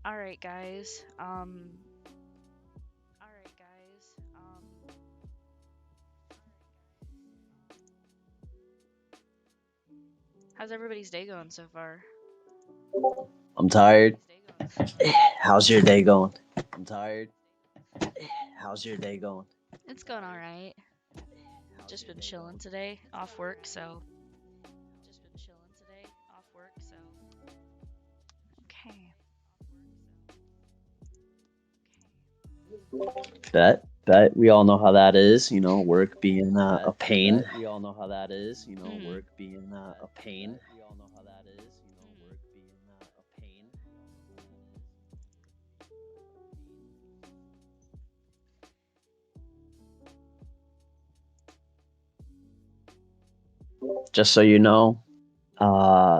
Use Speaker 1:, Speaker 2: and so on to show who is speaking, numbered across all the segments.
Speaker 1: All right, guys. All right, guys. How's everybody's day going so far?
Speaker 2: I'm tired. How's your day going? I'm tired. How's your day going?
Speaker 1: It's going all right. Just been chilling today, off work, so okay.
Speaker 2: Bet. We all know how that is. Work being a pain.
Speaker 1: Mm-hmm.
Speaker 2: Just so you know,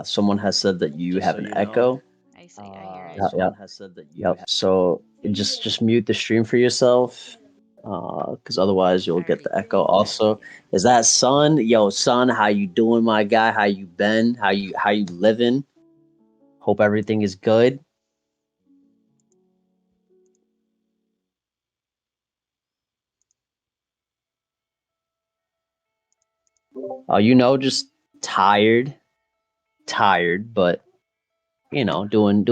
Speaker 2: someone has said that you have an echo.
Speaker 1: I see. I hear it.
Speaker 2: Yep. So just mute the stream for yourself, because otherwise you'll get
Speaker 1: Alrighty.
Speaker 2: the echo. Also, is that Sun? Yo, Sun, how you doing, my guy? How you been? How you living? Hope everything is good. Just tired, but doing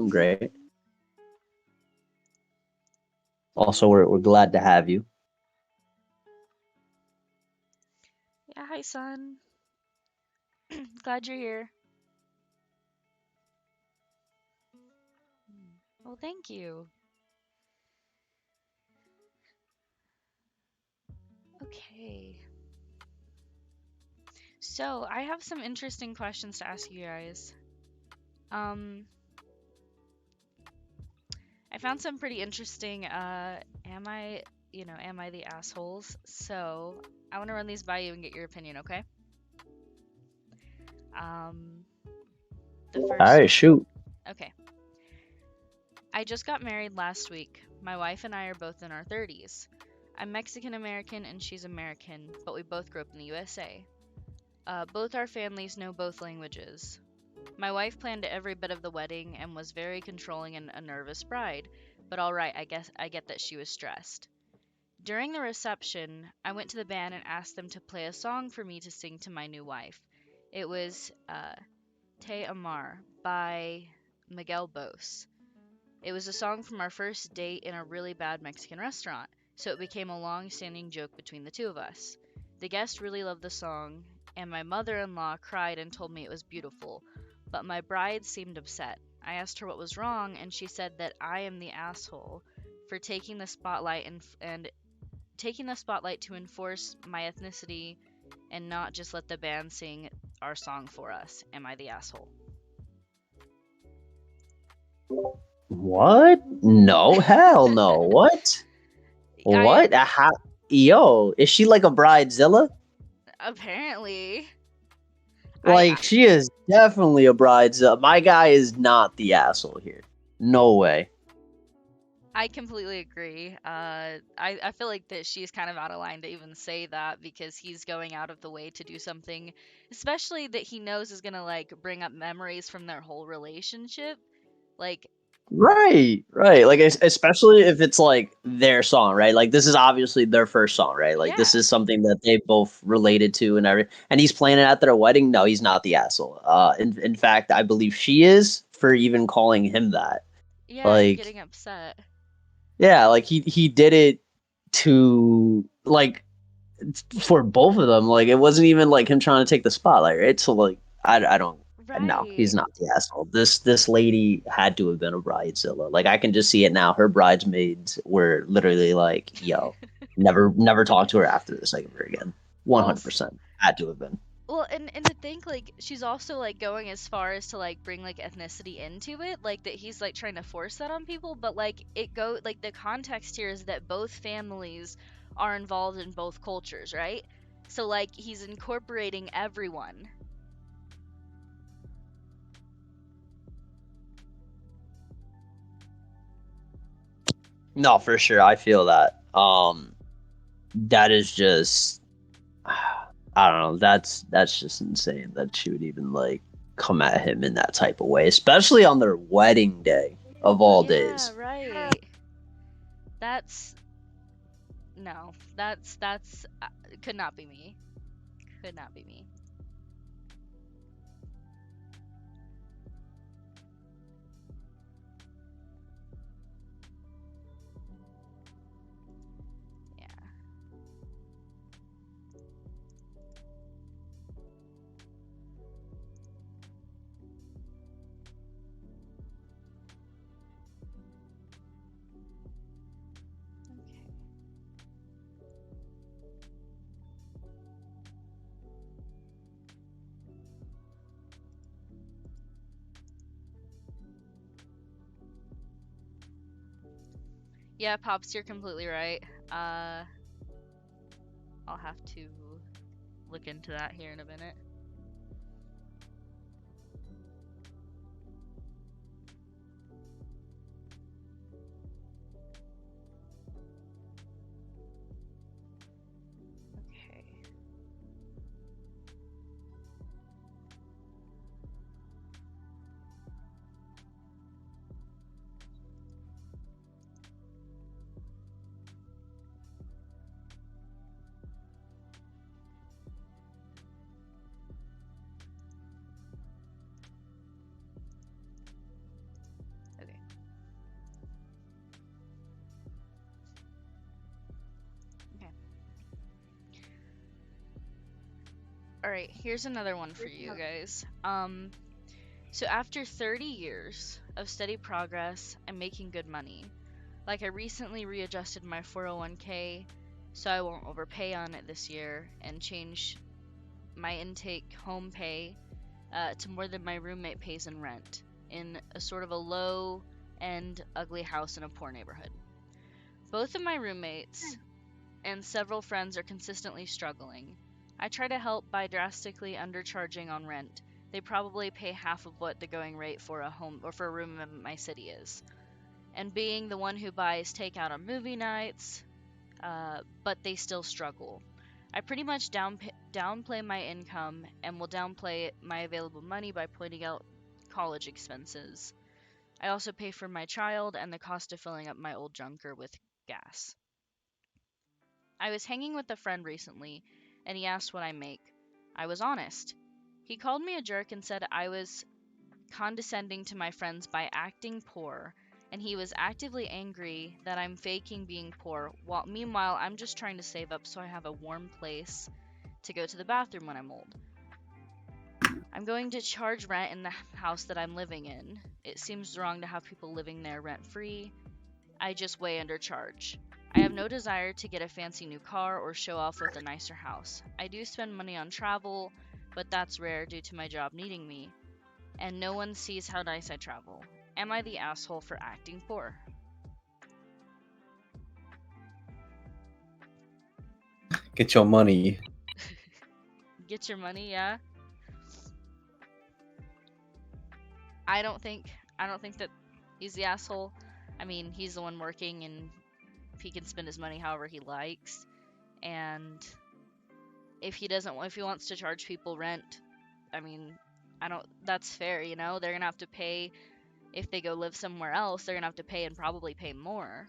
Speaker 2: great. Also, we're glad to have you.
Speaker 1: Yeah, hi, son. Glad you're here. Well, thank you. Okay. So, I have some interesting questions to ask you guys. Um, I found some pretty interesting am I the assholes? So, I want to run these by you and get your opinion, okay? Um, the
Speaker 2: All
Speaker 1: first
Speaker 2: right,
Speaker 1: one.
Speaker 2: shoot.
Speaker 1: Okay. I just got married last week. My wife and I are both in our 30s. I'm Mexican American and she's American, but we both grew up in the USA. Both our families know both languages. My wife planned every bit of the wedding and was very controlling and a nervous bride, but alright, I guess I get that she was stressed. During the reception, I went to the band and asked them to play a song for me to sing to my new wife. It was Te Amar by Miguel Bose. It was a song from our first date in a really bad Mexican restaurant, so it became a long standing joke between the two of us. The guest really loved the song, and my mother in law cried and told me it was beautiful, but my bride seemed upset. I asked her what was wrong, and she said that I am the asshole for taking the spotlight to enforce my ethnicity and not just let the band sing our song for us. Am I the asshole?
Speaker 2: What? No, hell no. What?
Speaker 1: I
Speaker 2: What? Yo, is she like a bridezilla?
Speaker 1: apparently I
Speaker 2: Like she is definitely a bridezilla. My guy is not the asshole here. No way.
Speaker 1: I completely agree. I feel like that she's kind of out of line to even say that because he's going out of the way to do something, especially that he knows is gonna like bring up memories from their whole relationship. Like,
Speaker 2: Right. Like especially if it's like their song, right? Like this is obviously their first song, right? Like this
Speaker 1: yeah,
Speaker 2: is something that they both related to and everything. And he's playing it at their wedding. No, he's not the asshole. In fact, I believe she is for even calling him that.
Speaker 1: yeah, and
Speaker 2: Like,
Speaker 1: getting upset.
Speaker 2: yeah, like he did it to like for both of them. Like it wasn't even like him trying to take the spotlight, right? So like I don't. No, he's
Speaker 1: Right.
Speaker 2: not the asshole. This lady had to have been a bridezilla. Like I can just see it now. Her bridesmaids were literally like, "Yo, never talk to her after this like ever again." One hundred
Speaker 1: Also,
Speaker 2: percent had to have been.
Speaker 1: well, and to think like she's also like going as far as to like bring like ethnicity into it, like that he's like trying to force that on people, but like it go like the context here is that both families are involved in both cultures, right? So like he's incorporating everyone.
Speaker 2: No, for sure. I feel that. That is just I don't know. That's just insane that she would even like come at him in that type of way, especially on their wedding day. of all
Speaker 1: Yeah,
Speaker 2: days.
Speaker 1: right. That's no. That's could not be me. Could not be me. Yeah. Okay. Yeah, Pops, you're completely right. Uh, I'll have to look into that here in a minute. Okay. Okay. Okay. All right, here's another one for you guys. So after 30 years of steady progress, I'm making good money. Like I recently readjusted my 401k so I won't overpay on it this year and change my intake home pay to more than my roommate pays in rent in a sort of a low end ugly house in a poor neighborhood. Both of my roommates and several friends are consistently struggling. I try to help by drastically undercharging on rent. They probably pay half of what the going rate for a home or for a room in my city is. And being the one who buys takeout on movie nights, but they still struggle. I pretty much downplay my income and will downplay my available money by pointing out college expenses. I also pay for my child and the cost of filling up my old junker with gas. I was hanging with a friend recently, and he asked what I make. I was honest. He called me a jerk and said I was condescending to my friends by acting poor, and he was actively angry that I'm faking being poor, while meanwhile I'm just trying to save up so I have a warm place to go to the bathroom when I'm old. I'm going to charge rent in the house that I'm living in. It seems wrong to have people living there rent free. I just way undercharge. I have no desire to get a fancy new car or show off with a nicer house. I do spend money on travel, but that's rare due to my job needing me, and no one sees how nice I travel. Am I the asshole for acting poor?
Speaker 3: Get your money.
Speaker 1: Get your money, yeah. I don't think I don't think that he's the asshole. I mean, he's the one working and he can spend his money however he likes. And if he wants to charge people rent, I mean, I don't that's fair, you know? They're going to have to pay if they go live somewhere else, they're going to have to pay and probably pay more.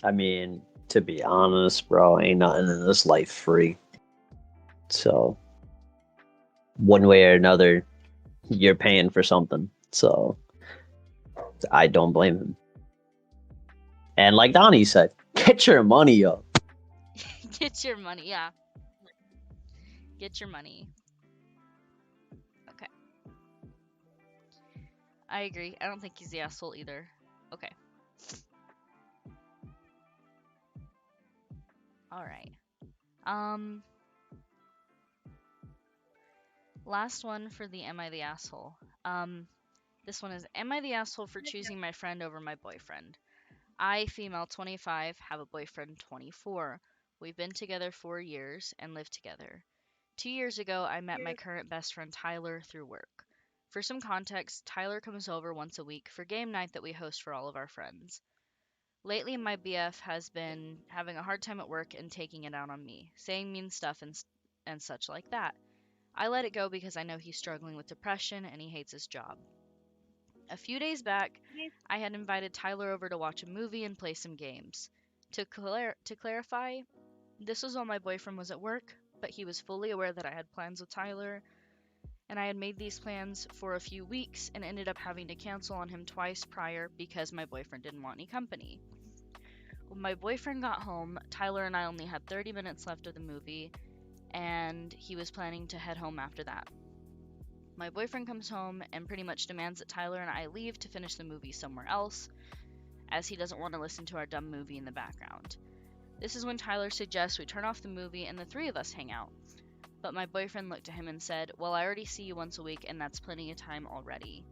Speaker 2: I mean, to be honest, bro, ain't nothing in this life free. So one way or another, you're paying for something. So I don't blame him. And like Donnie said, get your money up.
Speaker 1: Get your money, yeah. Get your money. Okay. I agree. I don't think he's the asshole either. Okay. All right. Um Last one for the am I the asshole. This one is am I the asshole for choosing my friend over my boyfriend? I, female 25, have a boyfriend 24. We've been together 4 years and live together. 2 years ago, I met my current best friend Tyler through work. For some context, Tyler comes over once a week for game night that we host for all of our friends. Lately, my BF has been having a hard time at work and taking it out on me, saying mean stuff and such like that. I let it go because I know he's struggling with depression and he hates his job. A few days back, I had invited Tyler over to watch a movie and play some games. To clarify, this was while my boyfriend was at work, but he was fully aware that I had plans with Tyler, and I had made these plans for a few weeks and ended up having to cancel on him twice prior because my boyfriend didn't want any company. When my boyfriend got home, Tyler and I only had 30 minutes left of the movie, and he was planning to head home after that. My boyfriend comes home and pretty much demands that Tyler and I leave to finish the movie somewhere else, as he doesn't want to listen to our dumb movie in the background. This is when Tyler suggests we turn off the movie and the three of us hang out. But my boyfriend looked at him and said, "Well, I already see you once a week, and that's plenty of time already."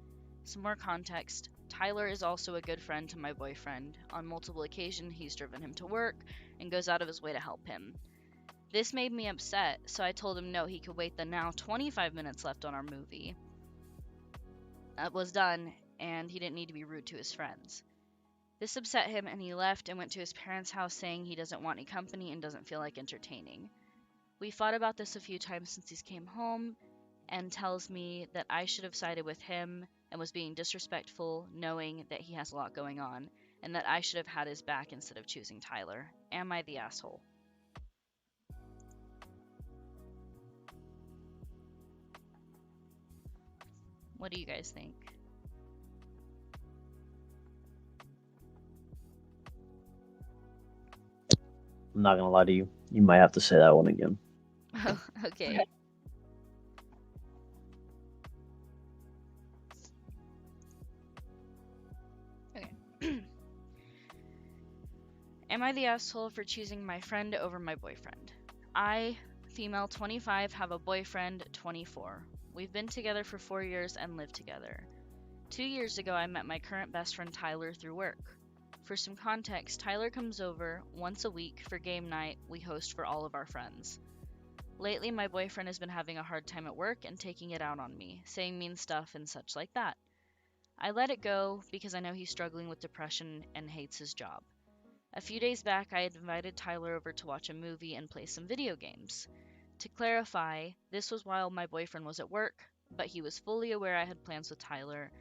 Speaker 1: Some more context. Tyler is also a good friend to my boyfriend. On multiple occasions, he's driven him to work and goes out of his way to help him. This made me upset, so I told him no, he could wait the now 25 minutes left on our movie. That was done, and he didn't need to be rude to his friends. This upset him, and he left and went to his parents' house saying he doesn't want any company and doesn't feel like entertaining. We fought about this a few times since he came home, and tells me that I should have sided with him and was being disrespectful, knowing that he has a lot going on, and that I should have had his back instead of choosing Tyler. Am I the asshole? What do you guys think?
Speaker 2: I'm not gonna lie to you. You might have to say that one again.
Speaker 1: Oh, okay. Am I the asshole for choosing my friend over my boyfriend? I, female 25, have a boyfriend 24. We've been together for 4 years and live together. 2 years ago, I met my current best friend Tyler through work. For some context, Tyler comes over once a week for game night we host for all of our friends. Lately, my boyfriend has been having a hard time at work and taking it out on me, saying mean stuff and such like that. I let it go because I know he's struggling with depression and hates his job. A few days back, I had invited Tyler over to watch a movie and play some video games. To clarify, this was while my boyfriend was at work, but he was fully aware I had plans with Tyler,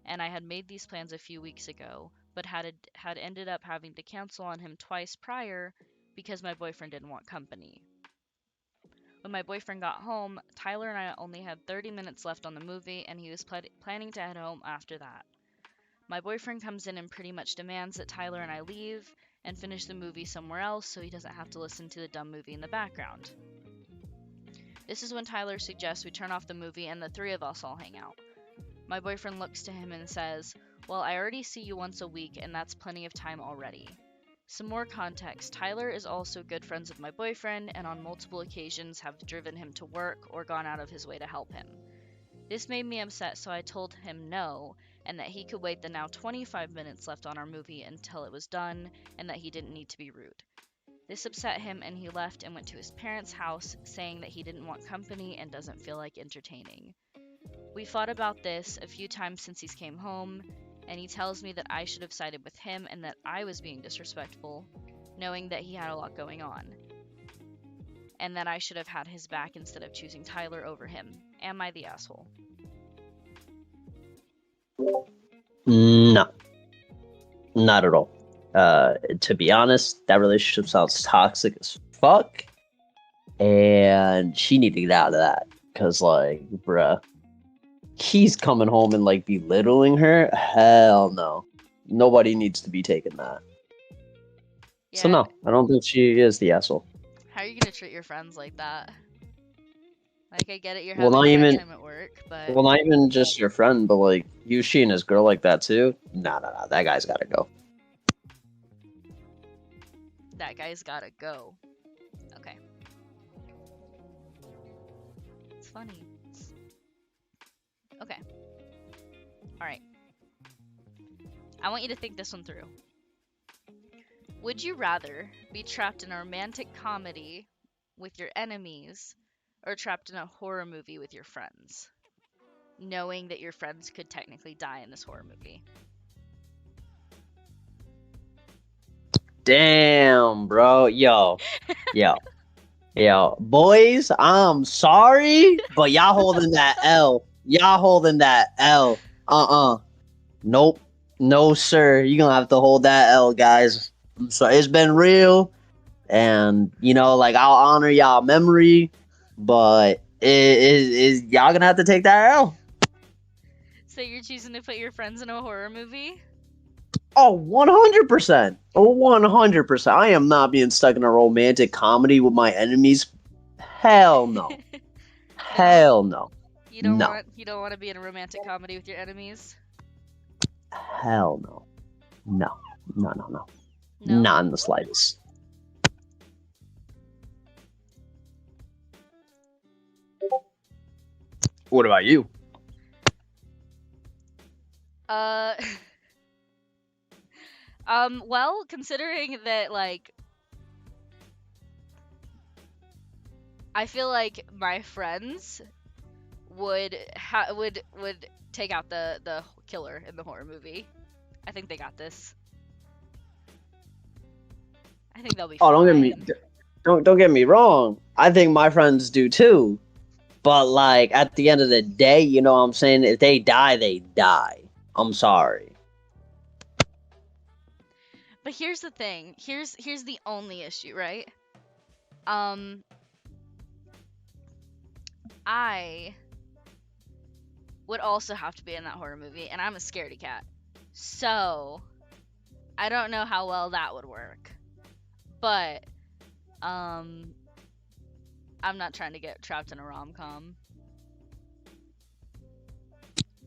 Speaker 1: and I had made these plans a few weeks ago, but had ended up having to cancel on him twice prior because my boyfriend didn't want company. When my boyfriend got home, Tyler and I only had 30 minutes left on the movie, and he was planning to head home after that. My boyfriend comes in and pretty much demands that Tyler and I leave and finish the movie somewhere else so he doesn't have to listen to the dumb movie in the background. This is when Tyler suggests we turn off the movie and the three of us all hang out. My boyfriend looks to him and says, "Well, I already see you once a week, and that's plenty of time already." Some more context. Tyler is also good friends with my boyfriend, and on multiple occasions have driven him to work or gone out of his way to help him. This made me upset, so I told him no, and that he could wait the now 25 minutes left on our movie until it was done, and that he didn't need to be rude. This upset him, and he left and went to his parents' house, saying that he didn't want company and doesn't feel like entertaining. We fought about this a few times since he came home, and he tells me that I should have sided with him and that I was being disrespectful, knowing that he had a lot going on, and that I should have had his back instead of choosing Tyler over him. Am I the asshole?
Speaker 2: No, not at all. To be honest, that relationship sounds toxic as fuck, and she need to get out of that. Cause like, bruh, he's coming home and like belittling her. Hell no, nobody needs to be taking that.
Speaker 1: Yeah.
Speaker 2: So no, I don't think she is the asshole.
Speaker 1: How are you gonna treat your friends like that? Like, I get it, you're
Speaker 2: Well,
Speaker 1: having
Speaker 2: not
Speaker 1: a hard
Speaker 2: even-
Speaker 1: time at work, but
Speaker 2: Well, not even just your friend, but like you, she, and his girl like that too. Nah, that guy's gotta go.
Speaker 1: that guy's gotta go. Okay. It's funny. Okay. Alright. I want you to think this one through. Would you rather be trapped in a romantic comedy with your enemies or trapped in a horror movie with your friends, knowing that your friends could technically die in this horror movie?
Speaker 2: Damn, bro. Yo. Boys, I'm sorry, but y'all holding that L. Y'all holding that L. Nope. No, sir. You're gonna have to hold that L, guys. I'm sorry. It's been real, and like I'll honor y'all memory, but is y'all gonna have to take that L.
Speaker 1: So you're choosing to put your friends in a horror movie?
Speaker 2: Oh, 100%. Oh, 100%. I am not being stuck in a romantic comedy with my enemies. Hell no.
Speaker 1: No?
Speaker 2: Hell no. No.
Speaker 1: You don't want to be in a romantic comedy with your enemies?
Speaker 2: Hell no. No. No, no, no.
Speaker 1: No?
Speaker 2: Not in the slightest. What about you?
Speaker 1: Uh well, considering that like I feel like my friends would take out the killer in the horror movie. I think they got this. I think they'll be
Speaker 2: Oh,
Speaker 1: fine.
Speaker 2: don't get me wrong. I think my friends do too. But like at the end of the day, you know what I'm saying? If they die, they die. I'm sorry.
Speaker 1: But here's the thing. Here's the only issue, right? Um I would also have to be in that horror movie, and I'm a scaredy cat. So, I don't know how well that would work. But um I'm not trying to get trapped in a rom-com.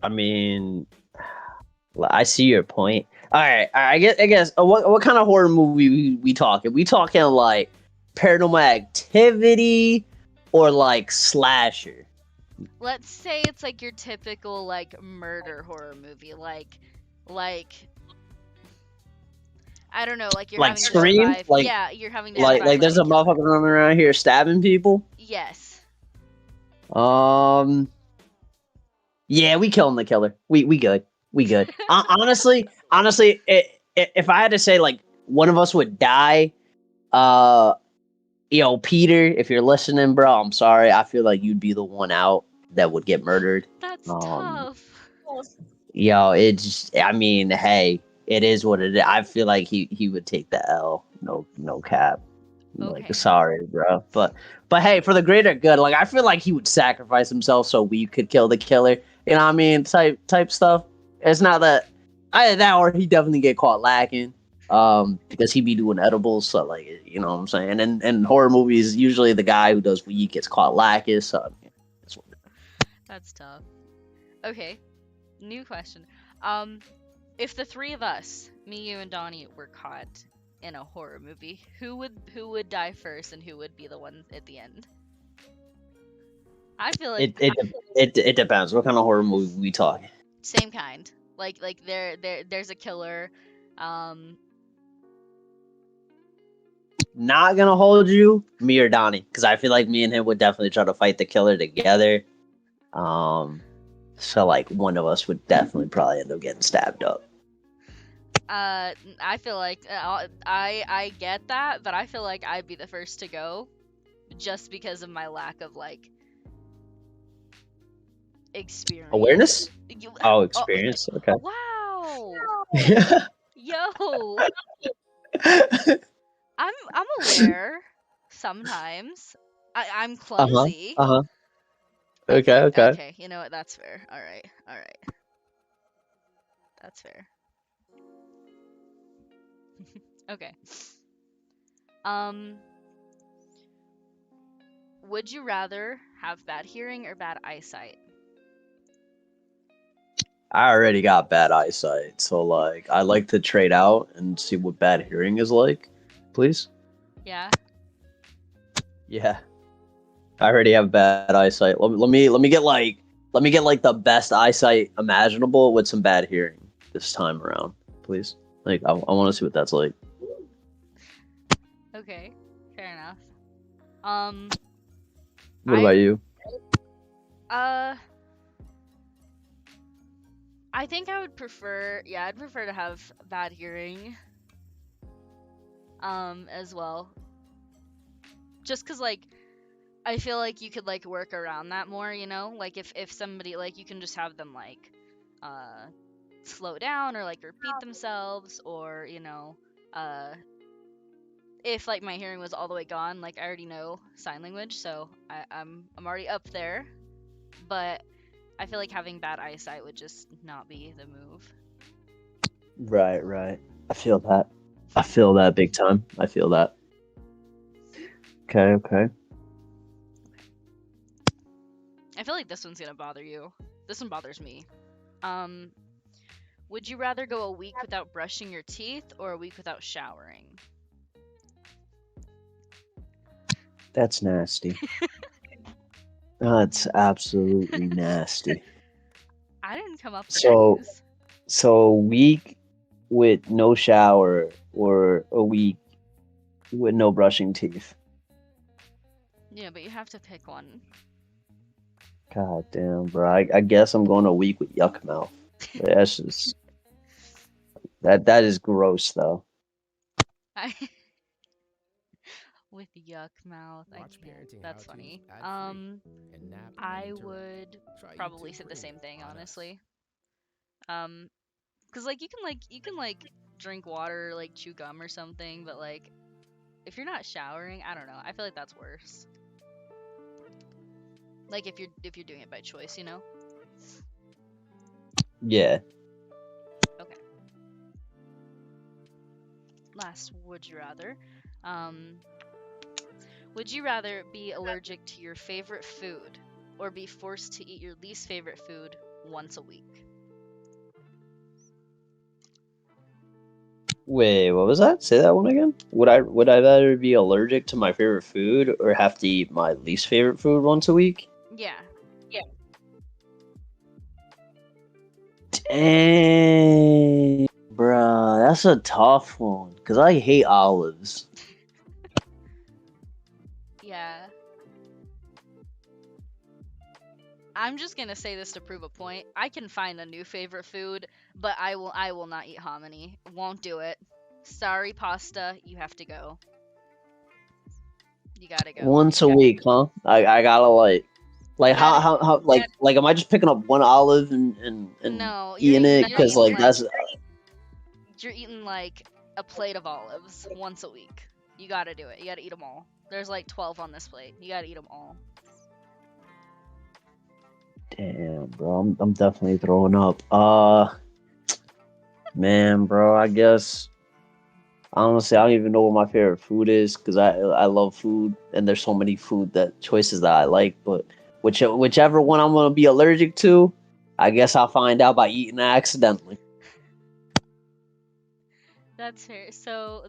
Speaker 2: I mean, I see your point. All right, I guess. What kind of horror movie we talking? We talking like Paranormal Activity or like slasher?
Speaker 1: Let's say it's like your typical like murder horror movie, like I don't know, like you're
Speaker 2: Like
Speaker 1: having to
Speaker 2: Scream?
Speaker 1: survive.
Speaker 2: Like
Speaker 1: Yeah, you're having to
Speaker 2: like
Speaker 1: survive
Speaker 2: like
Speaker 1: like
Speaker 2: there's
Speaker 1: a
Speaker 2: a
Speaker 1: killer.
Speaker 2: motherfucker running around here stabbing people.
Speaker 1: Yes.
Speaker 2: Um, yeah, we killing the killer. We good. We good. Honestly, if I had to say like one of us would die, uh, Peter, if you're listening, bro, I'm sorry. I feel like you'd be the one out that would get murdered.
Speaker 1: That's
Speaker 2: Um,
Speaker 1: tough.
Speaker 2: it's. I mean, hey, it is what it is. I feel like he would take the L. No cap. Like,
Speaker 1: Okay.
Speaker 2: sorry, bro, but hey, for the greater good, like I feel like he would sacrifice himself so we could kill the killer. You know what I mean? Type stuff. It's not that either that or he definitely get caught lacking. Because he be doing edibles, so like you know what I'm saying. And in horror movies, usually the guy who does weed gets caught lacking. So that's what
Speaker 1: That's tough. Okay. New question. Um if the three of us, me, you, and Donnie, were caught in a horror movie, who would die first and who would be the one at the end? I feel like
Speaker 2: it depends. What kind of horror movie we talking?
Speaker 1: same kind. Like there's a killer. Um
Speaker 2: Not gonna hold you, me or Donnie, because I feel like me and him would definitely try to fight the killer together. Um, so like one of us would definitely probably end up getting stabbed up.
Speaker 1: I feel like I get that, but I feel like I'd be the first to go just because of my lack of like experience.
Speaker 2: Awareness? Oh,
Speaker 1: Oh,
Speaker 2: experience. Okay.
Speaker 1: wow.
Speaker 2: Yeah.
Speaker 1: Yo, I'm aware sometimes. I'm
Speaker 2: Uh huh.
Speaker 1: clumsy.
Speaker 2: Uh huh. Okay.
Speaker 1: Okay,
Speaker 2: Okay.
Speaker 1: okay. You know what? That's fair. All right. All right. That's fair. Okay. Um, would you rather have bad hearing or bad eyesight?
Speaker 2: I already got bad eyesight, so like I like to trade out and see what bad hearing is like. Please.
Speaker 1: Yeah.
Speaker 2: Yeah. I already have bad eyesight. Let me get like the best eyesight imaginable with some bad hearing this time around, please. Like I want to see what that's like.
Speaker 1: Okay. Fair enough. Um,
Speaker 2: What about
Speaker 1: I
Speaker 2: you?
Speaker 1: uh I think I would prefer, yeah, I'd prefer to have bad hearing as well. Just 'cause like I feel like you could like work around that more, you know? Like if somebody like you can just have them like uh slow down or like repeat themselves, or uh if like my hearing was all the way gone, like I already know sign language, so I'm already up there. But I feel like having bad eyesight would just not be the move.
Speaker 2: Right, right. I feel that. I feel that big time. I feel that. Okay, okay.
Speaker 1: I feel like this one's gonna bother you. This one bothers me. Um, would you rather go a week without brushing your teeth or a week without showering?
Speaker 2: That's nasty. That's absolutely nasty.
Speaker 1: I didn't come up with
Speaker 2: So,
Speaker 1: these.
Speaker 2: so a week with no shower or a week with no brushing teeth.
Speaker 1: Yeah, but you have to pick one.
Speaker 2: God damn, bro. I guess I'm going a week with yuck mouth. That's just that is gross though.
Speaker 1: I with yuck mouth. I
Speaker 4: Watch
Speaker 1: can't.
Speaker 4: Parenting
Speaker 1: That's
Speaker 4: How To
Speaker 1: funny.
Speaker 4: ad-free and nap
Speaker 1: I
Speaker 4: uninterrupted.
Speaker 1: would
Speaker 4: Try
Speaker 1: probably
Speaker 4: YouTube
Speaker 1: say the same
Speaker 4: Premium
Speaker 1: thing,
Speaker 4: on us.
Speaker 1: honestly. Cause like you can drink water, like chew gum or something, but like if you're not showering, I don't know. I feel like that's worse. Like if you're doing it by choice, you know?
Speaker 2: Yeah.
Speaker 1: Okay. Last, would you rather? Um, would you rather be allergic to your favorite food or be forced to eat your least favorite food once a week?
Speaker 2: Wait, what was that? Say that one again. Would I rather be allergic to my favorite food or have to eat my least favorite food once a week?
Speaker 1: Yeah.
Speaker 2: Dang, bruh, that's a tough one. Cause I hate olives.
Speaker 1: Yeah. I'm just gonna say this to prove a point. I can find a new favorite food, but I will not eat hominy. Won't do it. Sorry, pasta. You have to go. You gotta go.
Speaker 2: Once a week, huh? I gotta like
Speaker 1: You gotta.
Speaker 2: how like am I just picking up one olive and
Speaker 1: No, you're
Speaker 2: eating
Speaker 1: eating.
Speaker 2: it?
Speaker 1: You're
Speaker 2: Cause
Speaker 1: eating
Speaker 2: like
Speaker 1: like
Speaker 2: that's
Speaker 1: you're eating like a plate of olives once a week. You gotta do it. You gotta eat them all. There's like 12 on this plate. You gotta eat them all.
Speaker 2: damn, bro. I'm definitely throwing up. Man, bro. I guess honestly, I don't even know what my favorite food is because I love food and there's so many food that choices that I like. But whichever one I'm gonna be allergic to, I guess I'll find out by eating it accidentally.
Speaker 1: That's fair. So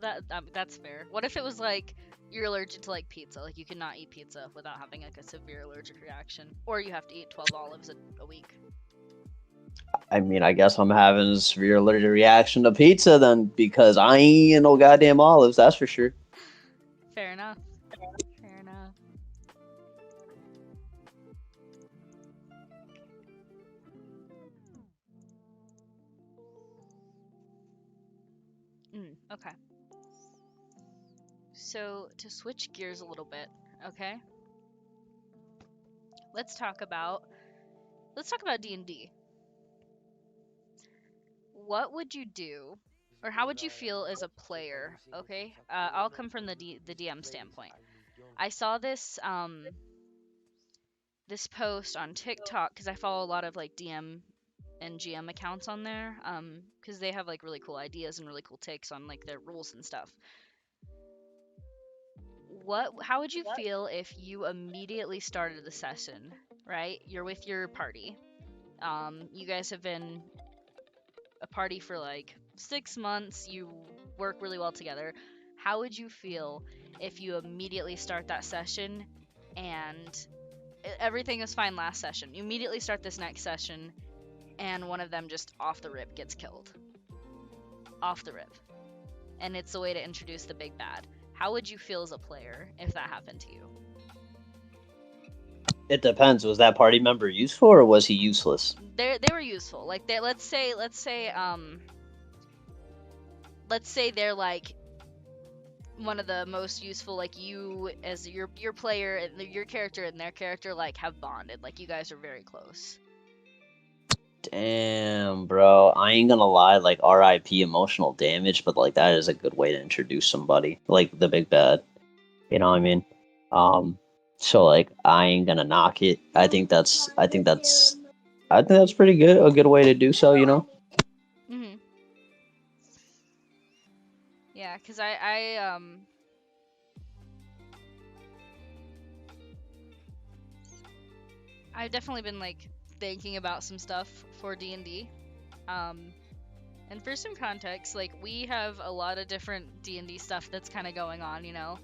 Speaker 1: that's fair. What if it was like you're allergic to like pizza? Like you cannot eat pizza without having like a severe allergic reaction, or you have to eat 12 olives a week.
Speaker 2: I mean, I guess I'm having a severe allergic reaction to pizza then because I ain't eating no goddamn olives. That's for sure.
Speaker 1: Fair enough. Fair enough. Okay. So to switch gears a little bit, okay? Let's talk about D&D. What would you do, or how would you feel as a player? Okay, I'll come from the DM standpoint. I saw this post on TikTok because I follow a lot of like DM and GM accounts on there, because they have like really cool ideas and really cool takes on like their rules and stuff. How would you feel if you immediately started the session, right? You're with your party. You guys have been a party for like 6 months, you work really well together. How would you feel if you immediately start that session and everything was fine last session? You immediately start this next session and one of them just off the rip gets killed. Off the rip. And it's a way to introduce the big bad. How would you feel as a player if that happened to you?
Speaker 2: It depends. Was that party member useful or was he useless?
Speaker 1: They were useful. Like let's say they're like one of the most useful, like you as your player and your character and their character like have bonded, like you guys are very close.
Speaker 2: Damn, bro. I ain't gonna lie, like RIP emotional damage, but like that is a good way to introduce somebody, like the big bad. You know what I mean? Um, so like I ain't gonna knock it. I think that's pretty good. A good way to do so, you know?
Speaker 1: Mhm. Yeah, cuz I've definitely been like thinking about some stuff for D&D. Um and for some context, like we have a lot of different D&D stuff that's kind of going on, you know.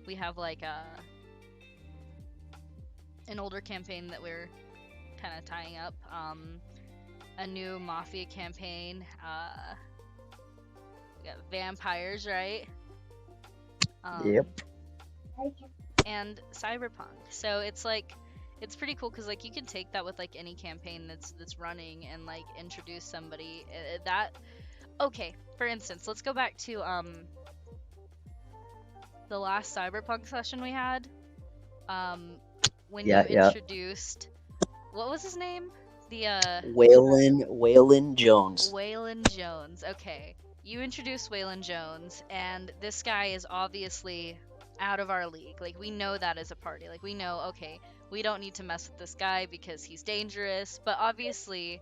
Speaker 1: We have like an older campaign that we're kind of tying up, a new mafia campaign, we got vampires, right?
Speaker 2: Yep.
Speaker 1: And cyberpunk. So it's like it's pretty cool because like you can take that with like any campaign that's running and like introduce somebody that. Okay, for instance, let's go back to the last cyberpunk session we had. When you
Speaker 2: Yeah.
Speaker 1: introduced, what was his name? The
Speaker 2: Waylon Jones.
Speaker 1: Waylon Jones. Okay. You introduced Waylon Jones, and this guy is obviously out of our league. Like, we know that as a party. Like, we know, okay, we don't need to mess with this guy because he's dangerous. But obviously,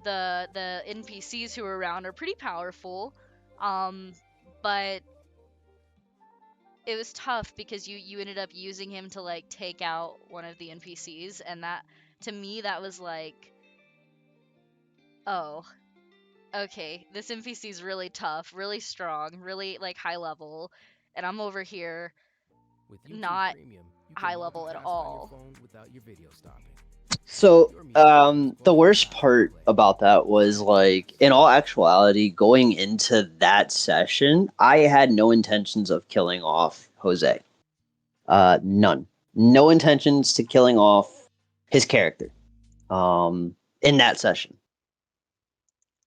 Speaker 1: the NPCs who are around are pretty powerful. But it was tough because you ended up using him to like take out one of the NPCs, and that to me that was like, oh, okay, this NPC is really tough, really strong, really like high level, and I'm over here
Speaker 4: With YouTube
Speaker 1: not
Speaker 4: Premium, you
Speaker 1: high
Speaker 4: can
Speaker 1: level at
Speaker 4: multitask on your
Speaker 1: all.
Speaker 4: phone without your video stopping.
Speaker 2: So,
Speaker 4: Your music videos
Speaker 2: the
Speaker 4: won't
Speaker 2: worst
Speaker 4: stop
Speaker 2: part
Speaker 4: play.
Speaker 2: about that was like, in all actuality, going into that session, I had no intentions of killing off Jose. None. No intentions to killing off his character. In that session.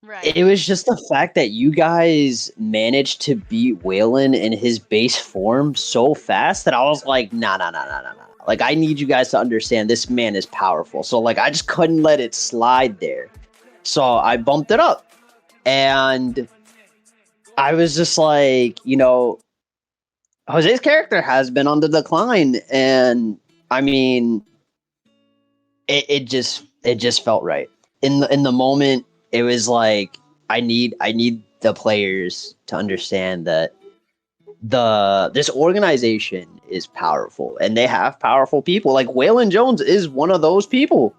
Speaker 1: Right.
Speaker 2: It was just the fact that you guys managed to beat Waylon in his base form so fast that I was like, nah. Like, I need you guys to understand this man is powerful. So, like, I just couldn't let it slide there. So I bumped it up. And I was just like, Jose's character has been on the decline. And I mean, it just felt right. In the moment, it was like I need the players to understand that this organization is powerful and they have powerful people. Like Waylon Jones is one of those people.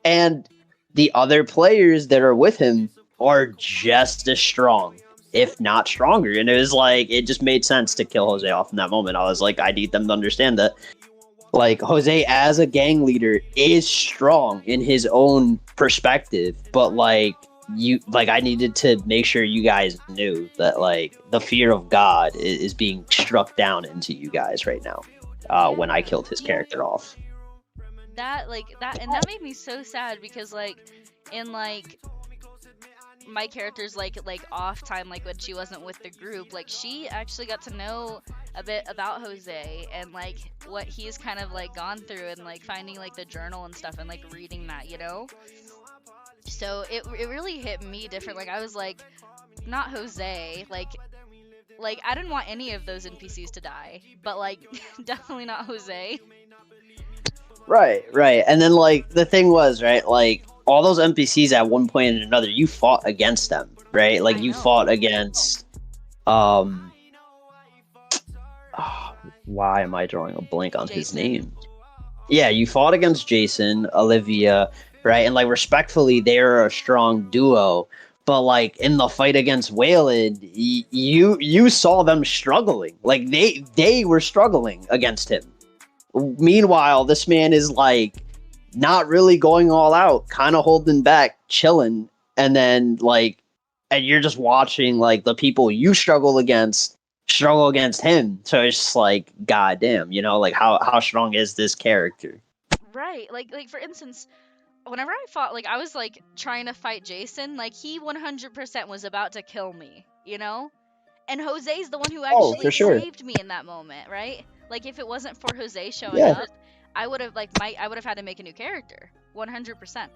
Speaker 2: And the other players that are with him are just as strong, if not stronger. And it was like it just made sense to kill Jose off in that moment. I was like, I need them to understand that like Jose as a gang leader is strong in his own perspective, but I needed to make sure you guys knew that like the fear of God is being struck down into you guys right now. When I
Speaker 1: Yeah.
Speaker 2: killed his character off.
Speaker 1: That like that and that made me so sad because like in like my character's like off time, like when she wasn't with the group, like she actually got to know a bit about Jose and like what he's kind of like gone through and like finding like the journal and stuff and like reading that, you know. So it really hit me different. Like I was like, not Jose, like I didn't want any of those NPCs to die, but like definitely not Jose.
Speaker 2: Right. And then like the thing was, right, like all those NPCs at one point and another, you fought against them, right? Like
Speaker 1: I
Speaker 2: you
Speaker 1: know.
Speaker 2: fought against um why am I drawing a blank on his
Speaker 1: Jason.
Speaker 2: name? Yeah, you fought against Jason, Olivia, right? And like respectfully, they're a strong duo. But like in the fight against Wayland, you saw them struggling. Like they were struggling against him. Meanwhile, this man is like not really going all out, kind of holding back, chilling, and then and you're just watching like the people you struggle against him. So it's just like, goddamn, like how strong is this character?
Speaker 1: Right. Like for instance, whenever I fought, like I was like trying to fight Jason, like he 100% was about to kill me, you know? And Jose's the one who
Speaker 2: Oh,
Speaker 1: actually
Speaker 2: for sure.
Speaker 1: saved me in that moment, right? Like if it wasn't for Jose showing
Speaker 2: Yeah.
Speaker 1: up, I would have I would have had to make a new character, 100%.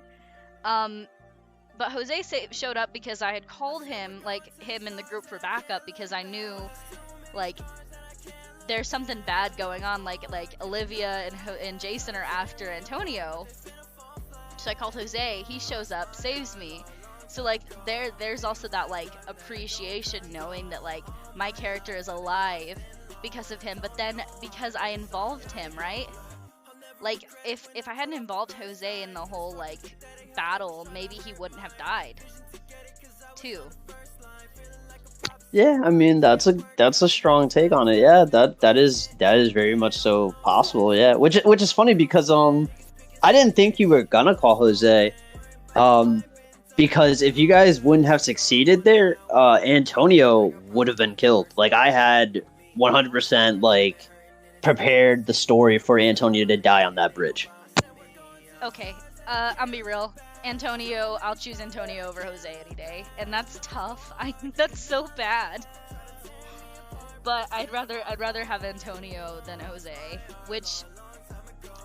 Speaker 1: But Jose showed up because I had called him, like, him in the group for backup, because I knew, like, there's something bad going on, like Olivia and Jason are after Antonio. So I called Jose, he shows up, saves me. So, like, there's also that, like, appreciation knowing that, like, my character is alive because of him, but then because I involved him, right? Like, if I hadn't involved Jose in the whole, like, battle, maybe he wouldn't have died, too.
Speaker 2: Yeah, I mean that's a strong take on it. Yeah, that is very much so possible. Yeah, which is funny because I didn't think you were gonna call Jose, um, because if you guys wouldn't have succeeded there, Antonio would have been killed. Like I had 100% like prepared the story for Antonio to die on that bridge.
Speaker 1: Okay, I'll be real. Antonio, I'll choose Antonio over Jose any day, and that's tough. That's so bad. But I'd rather have Antonio than Jose, which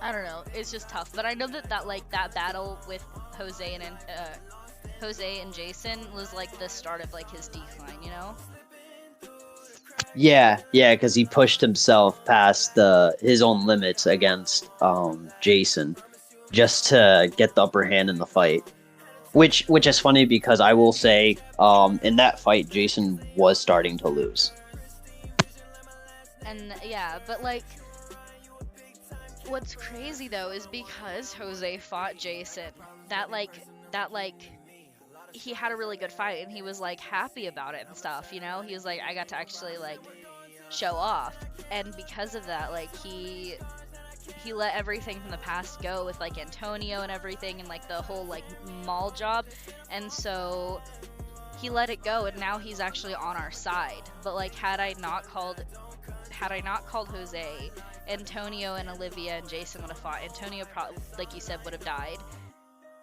Speaker 1: I don't know. It's just tough. But I know that like that battle with Jose and Jason was like the start of like his decline, you know?
Speaker 2: Yeah, because he pushed himself past his own limits against Jason just to get the upper hand in the fight. Which is funny because I will say, in that fight, Jason was starting to lose.
Speaker 1: And yeah, but like, what's crazy though is because Jose fought Jason, that he had a really good fight and he was like happy about it and stuff, you know? He was like, I got to actually like show off, and because of that, like he let everything from the past go with like Antonio and everything and like the whole like mall job, and so he let it go and now he's actually on our side. But like had I not called Jose, Antonio and Olivia and Jason would have fought. Antonio probably, like you said, would have died,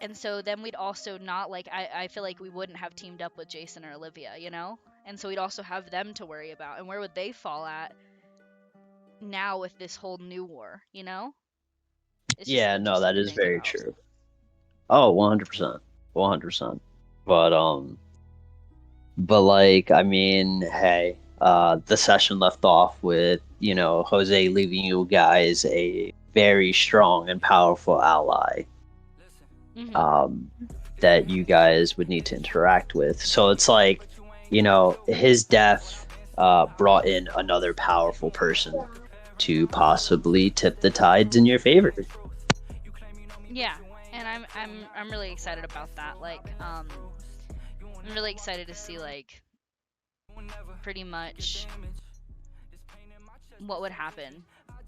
Speaker 1: and so then we'd also not like I feel like we wouldn't have teamed up with Jason or Olivia, you know? And so we'd also have them to worry about, and where would they fall at now with this whole new war, you know? It's just
Speaker 2: Yeah, no,
Speaker 1: interesting
Speaker 2: that
Speaker 1: to
Speaker 2: is
Speaker 1: think
Speaker 2: very
Speaker 1: about.
Speaker 2: true. Oh, 100%. 100%. But like, I mean, hey, the session left off with, Jose leaving you guys a very strong and powerful ally,
Speaker 1: Mm-hmm.
Speaker 2: um, that you guys would need to interact with. So it's like, his death brought in another powerful person to possibly tip the tides in your favor.
Speaker 1: Yeah, and I'm really excited about that. Like, I'm really excited to see like pretty much what would happen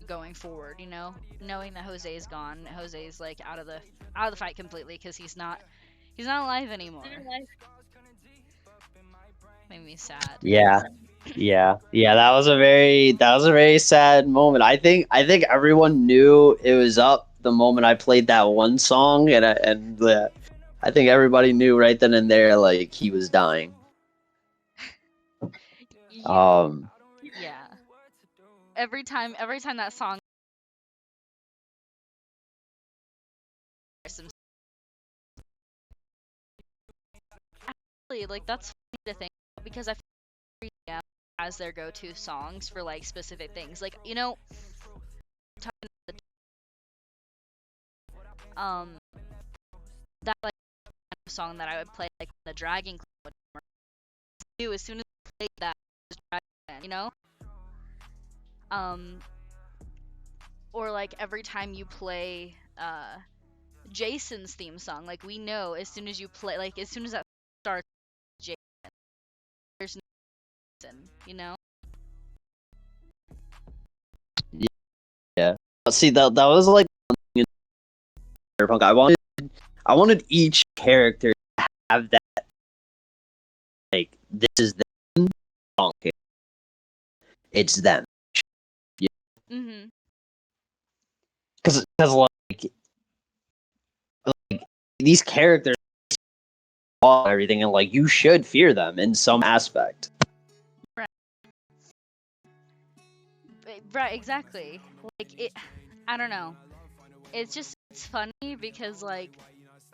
Speaker 1: going forward. You know, knowing that Jose's gone, Jose's like out of the fight completely because he's not alive anymore. Made me sad.
Speaker 2: Yeah. That was a very sad moment. I think everyone knew it was up the moment I played that one song, I think everybody knew right then and there, like he was dying. Um,
Speaker 1: Yeah. Every time that song, actually, like that's funny to think about because I feel like has their go-to songs for like specific things. Like, you know, um that like kind of song that I would play like when the Dragon Club would come around. As soon as I played that, it was Dragon, you know? Um or like every time you play Jason's theme song, like we know as soon as you play, like as soon as that starts, Jason, there's no Jason, you know?
Speaker 2: yeah. See, that was like in Cyberpunk. I wanted each character to have that, like, this is them song. It's them.
Speaker 1: Mhm.
Speaker 2: Because like these characters and everything, and like you should fear them in some aspect.
Speaker 1: Right, exactly. Like it, I don't know. It's funny because like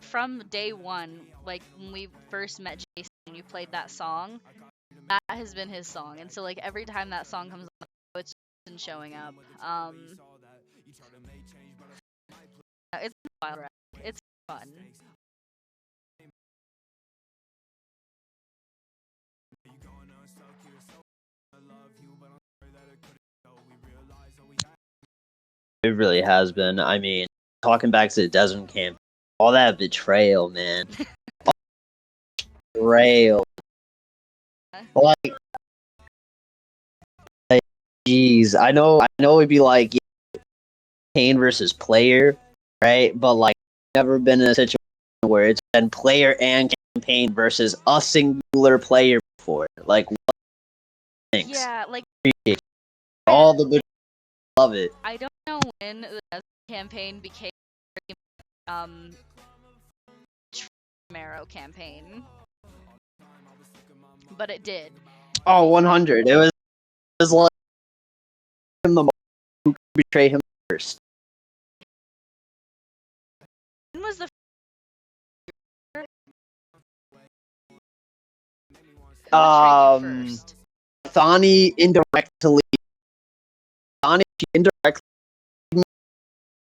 Speaker 1: from day one, like when we first met Jason and you played that song, that has been his song. And so like every time that song comes on, it's been showing up. It's a wild ride. It's fun.
Speaker 2: It really has been. I mean, talking back to the Desmond camp, all that betrayal, man. Betrayal. Like, jeez, I know it'd be like Kane versus player, right? But like, never been in a situation where it's been player and campaign versus a singular player before. Like, what thanks?
Speaker 1: Yeah, like
Speaker 2: All the love it.
Speaker 1: I don't know when the Desmond campaign became Romero campaign, but it did.
Speaker 2: Oh, 100. It was like him the most who could betray him first.
Speaker 1: When was the first?
Speaker 2: Donny indirectly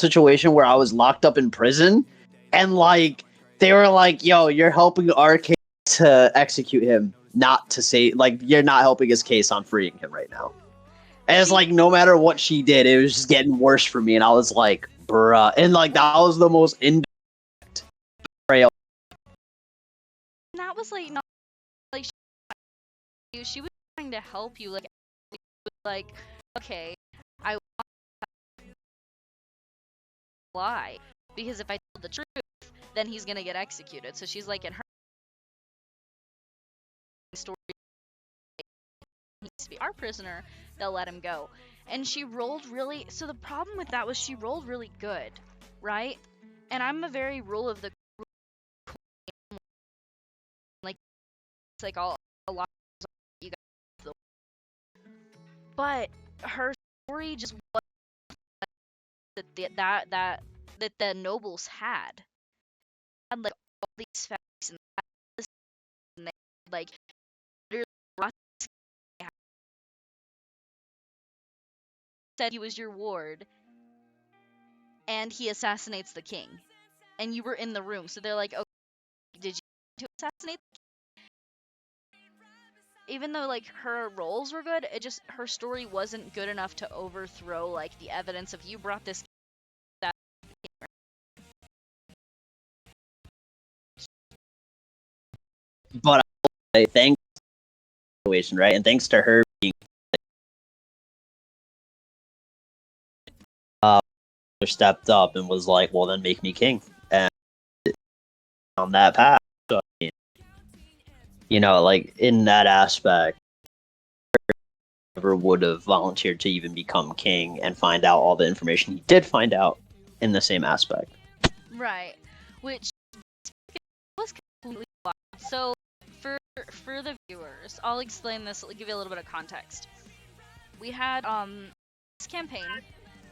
Speaker 2: situation where I was locked up in prison, and like they were like, "Yo, you're helping our case to execute him, not to say like you're not helping his case on freeing him right now." And it's like no matter what she did, it was just getting worse for me, and I was like, "Bruh," and like that was the most indirect betrayal.
Speaker 1: That was like not like she was trying to help you, like okay, I want to lie because if I tell the truth, then he's gonna get executed. So she's like in her story, he needs to be our prisoner. They'll let him go, and she rolled really. So the problem with that was she rolled really good, right? And I'm a very rule of the like it's like all a lot of you guys, but her story just wasn't that the nobles had like all these facts and they like said he was your ward and he assassinates the king and you were in the room, so they're like, okay, did you assassinate the king? Even though like her roles were good, it just her story wasn't good enough to overthrow like the evidence of you brought this that.
Speaker 2: But I thanks to the situation, right, and thanks to her being stepped up and was like, "Well, then make me king," and on that path. So, you know, like in that aspect, never would have volunteered to even become king and find out all the information he did find out in the same aspect.
Speaker 1: Right, which was completely wild. So for the viewers, I'll explain this. I'll give you a little bit of context. We had this campaign,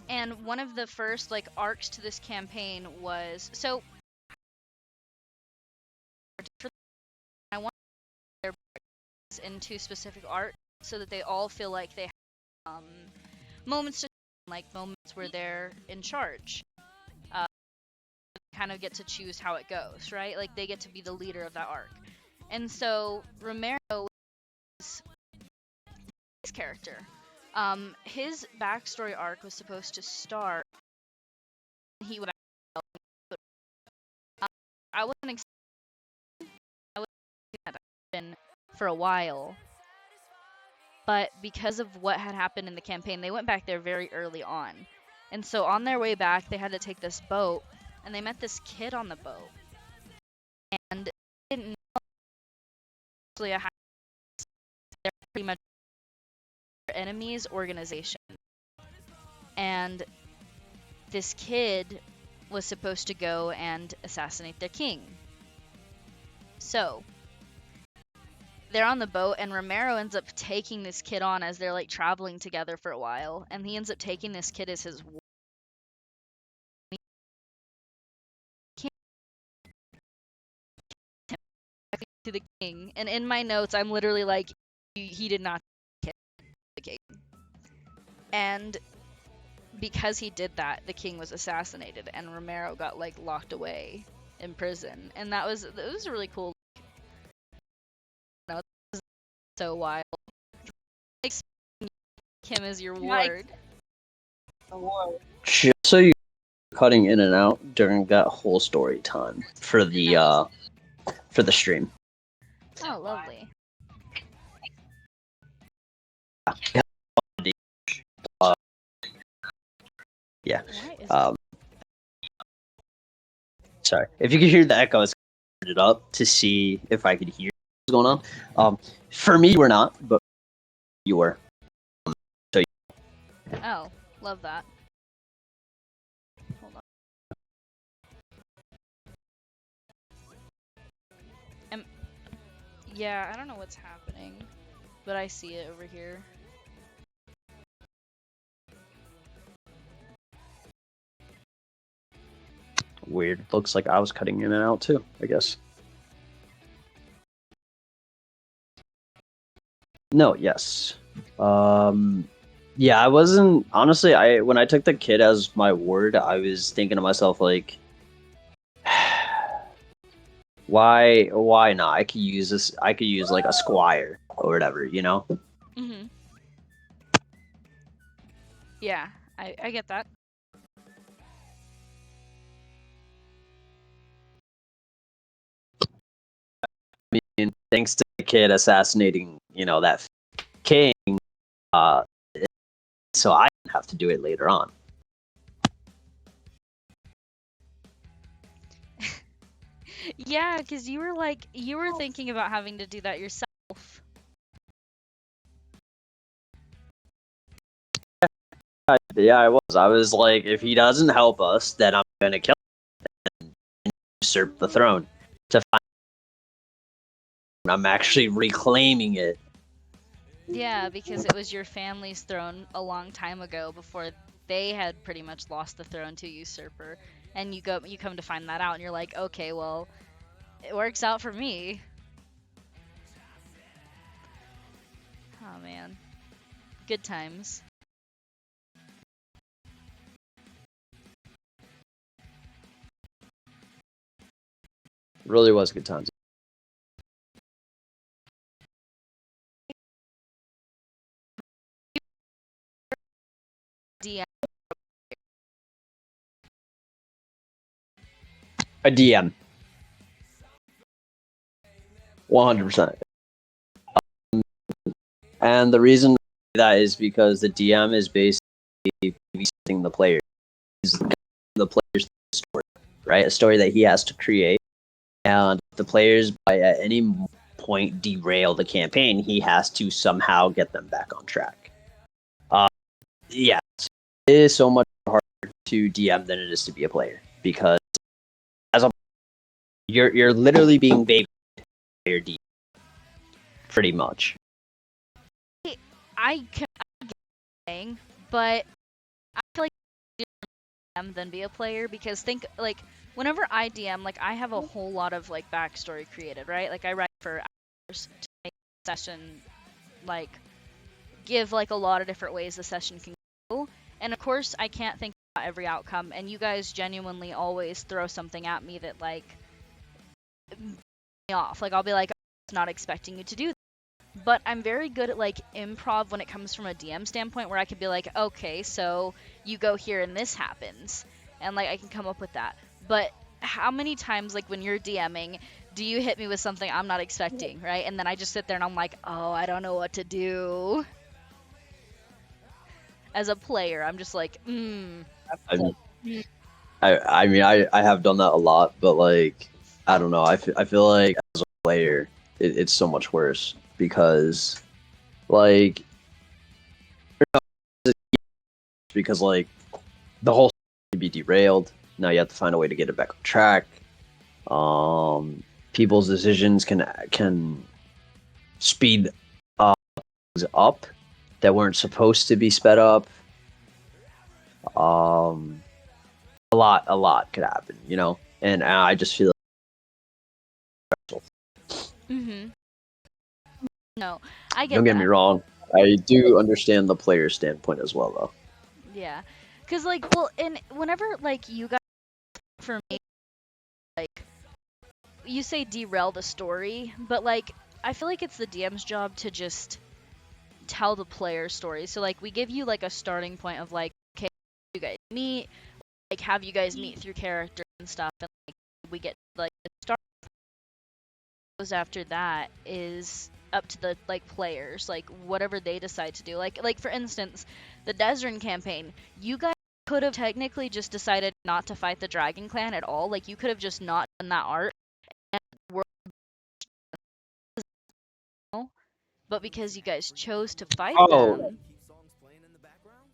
Speaker 1: and one of the first like arcs to this campaign was so. I want their into specific art so that they all feel like they have moments to like moments where they're in charge. Kind of get to choose how it goes, right? Like they get to be the leader of that arc. And so Romero is his character. His backstory arc was supposed to start. He would. I wasn't. I was been for a while, but because of what had happened in the campaign, they went back there very early on, and so on their way back, they had to take this boat, and they met this kid on the boat, and they didn't know they're pretty much their enemy's organization. And this kid was supposed to go and assassinate their king. So they're on the boat, and Romero ends up taking this kid on as they're like traveling together for a while, and he ends up taking this kid as his to the king, and in my notes, I'm literally like, he did not kill the king. And because he did that, the king was assassinated, and Romero got like locked away in prison, and it was really cool. You know, it was so wild. Like, him as your ward.
Speaker 2: Just so you cutting in and out during that whole story time for the stream.
Speaker 1: Oh, lovely.
Speaker 2: Yeah.
Speaker 1: Why is
Speaker 2: Sorry. If you could hear the echo, I turned it up to see if I could hear what's going on. For me, you were not, but you were.
Speaker 1: Oh, love that. Hold on. Yeah, I don't know what's happening, but I see it over here.
Speaker 2: Weird. Looks like I was cutting in and out too, I guess. No, yes. Yeah, I wasn't honestly, when I took the kid as my ward, I was thinking to myself like why not? I could use like a squire or whatever, you know?
Speaker 1: Mhm. Yeah, I get that.
Speaker 2: I mean, thanks to the kid assassinating, that king, uh so I didn't have to do it later on.
Speaker 1: Yeah, because you were thinking about having to do that yourself.
Speaker 2: Yeah, I was. I was like, if he doesn't help us, then I'm gonna kill him and usurp the throne. To find I'm actually reclaiming it.
Speaker 1: Yeah, because it was your family's throne a long time ago before they had pretty much lost the throne to a usurper, and you come to find that out, and you're like, okay, well, it works out for me. Oh man, good times.
Speaker 2: Really was good times.
Speaker 1: DM.
Speaker 2: A DM. 100%. And the reason that is because the DM is basically setting the player. He's the player's story, right? A story that he has to create. And if the players, by at any point, derail the campaign, he has to somehow get them back on track. Yeah, it is so much harder to DM than it is to be a player because as a you're literally being babied by your DM, pretty much.
Speaker 1: I get saying, but I feel like DM than be a player because think like whenever I DM, like I have a whole lot of like backstory created, right? Like I write for hours to make a session like give like a lot of different ways the session can go. And of course I can't think about every outcome, and you guys genuinely always throw something at me that like me off. Like I'll be like, I was not expecting you to do that. But I'm very good at like improv when it comes from a DM standpoint, where I could be like, okay, so you go here and this happens, and like I can come up with that. But how many times like when you're DMing do you hit me with something I'm not expecting, right? And then I just sit there and I'm like, oh, I don't know what to do. As a player, I'm just like,
Speaker 2: I mean, I have done that a lot, but like, I don't know. I feel like as a player, it's so much worse because, like, like the whole can be derailed. Now you have to find a way to get it back on track. People's decisions can speed things up that weren't supposed to be sped up. A lot could happen, and I just feel
Speaker 1: Mhm. No, I
Speaker 2: Don't
Speaker 1: get
Speaker 2: get me
Speaker 1: that.
Speaker 2: wrong. I do understand the player's standpoint as well, though.
Speaker 1: Yeah. Cuz like, well, and whenever like you guys, for me, like, you say derail the story, but like I feel like it's the DM's job to just tell the player story. So like we give you like a starting point of like, okay, you guys meet, like have you guys meet through character and stuff, and like we get like the start. Goes after that is up to the like players, like whatever they decide to do. Like for instance, the Desert campaign, you guys could have technically just decided not to fight the Dragon Clan at all. Like you could have just not done that art, and but because you guys chose to fight
Speaker 2: Oh,
Speaker 1: them.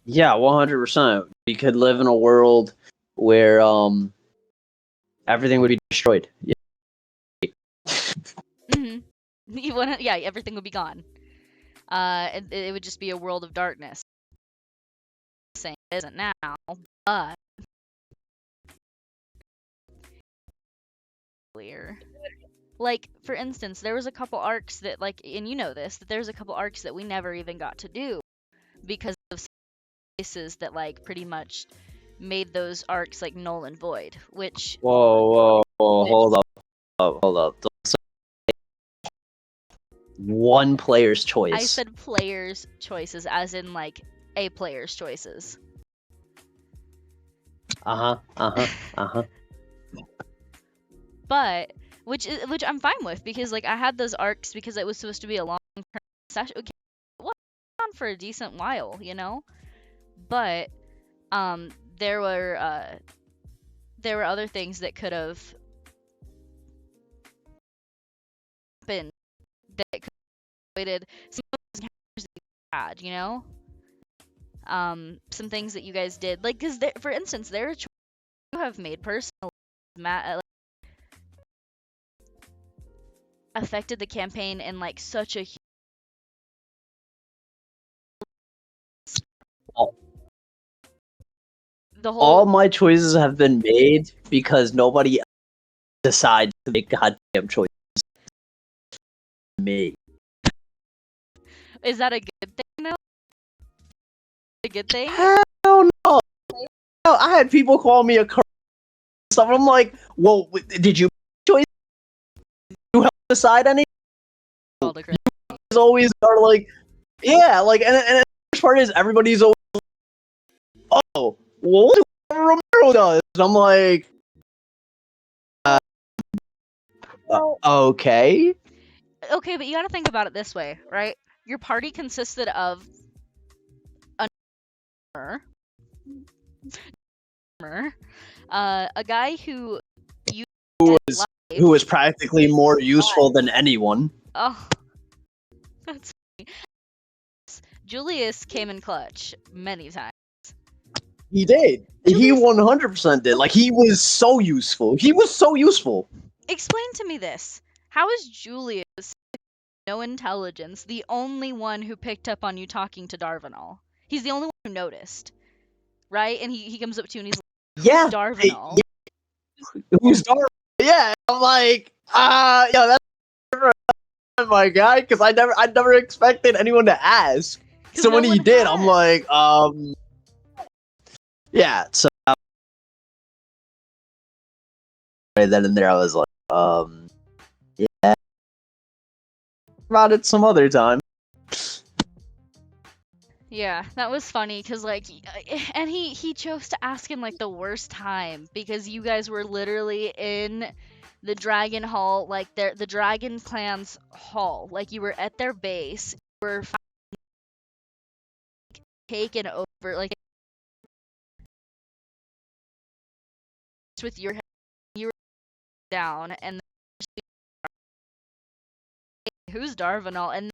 Speaker 2: yeah, 100%. We could live in a world where everything would be destroyed. Yeah.
Speaker 1: Yeah, everything would be gone. It would just be a world of darkness. Saying it isn't now, but clear. Like for instance, there was a couple arcs that like, and you know this, that there's a couple arcs that we never even got to do because of places that like pretty much made those arcs like null and void. Which
Speaker 2: Whoa, hold up. So one player's choice.
Speaker 1: I said players' choices, as in like a player's choices. But which I'm fine with, because like I had those arcs because it was supposed to be a long term session. Okay, it went on for a decent while, you know. But um, there were other things that could have happened that could have avoided some of those encounters that you had, you know. Some things that you guys did, like, because for instance, there are choices you have made personally, Matt, affected the campaign in like such a the whole.
Speaker 2: All my choices have been made because nobody decides to make goddamn choices. Me.
Speaker 1: Is that a good thing though? A good thing?
Speaker 2: Hell no. I had people call me a cur stuff. I'm like, well, did you make choice? Did you help decide any?
Speaker 1: Called a crit.
Speaker 2: It's always are like, yeah, like, and the worst part is everybody's always, oh, well, what do Romero does? And I'm like, okay.
Speaker 1: Okay, but you gotta think about it this way, right? Your party consisted of a guy who you
Speaker 2: Who was practically more useful than anyone.
Speaker 1: Oh, that's funny. Julius came in clutch many times.
Speaker 2: He did. He 100% did. Like, he was so useful.
Speaker 1: Explain to me this. How is Julius, no intelligence, the only one who picked up on you talking to Darvanel? He's the only one who noticed, right? And he comes up to you and he's like,
Speaker 2: Yeah.
Speaker 1: Darvanel.
Speaker 2: Who's Darvanel? Yeah. I'm like, yeah, that's my guy, because I never expected anyone to ask. So when he did, I'm like, yeah. So right then and there, I was like, yeah, about it some other time.
Speaker 1: Yeah, that was funny because like, and he chose to ask in like the worst time because you guys were literally in the Dragon Hall, like the Dragon Clan's hall, like you were at their base, you were taken over, like with your head, you were down, and who's Darvanel, and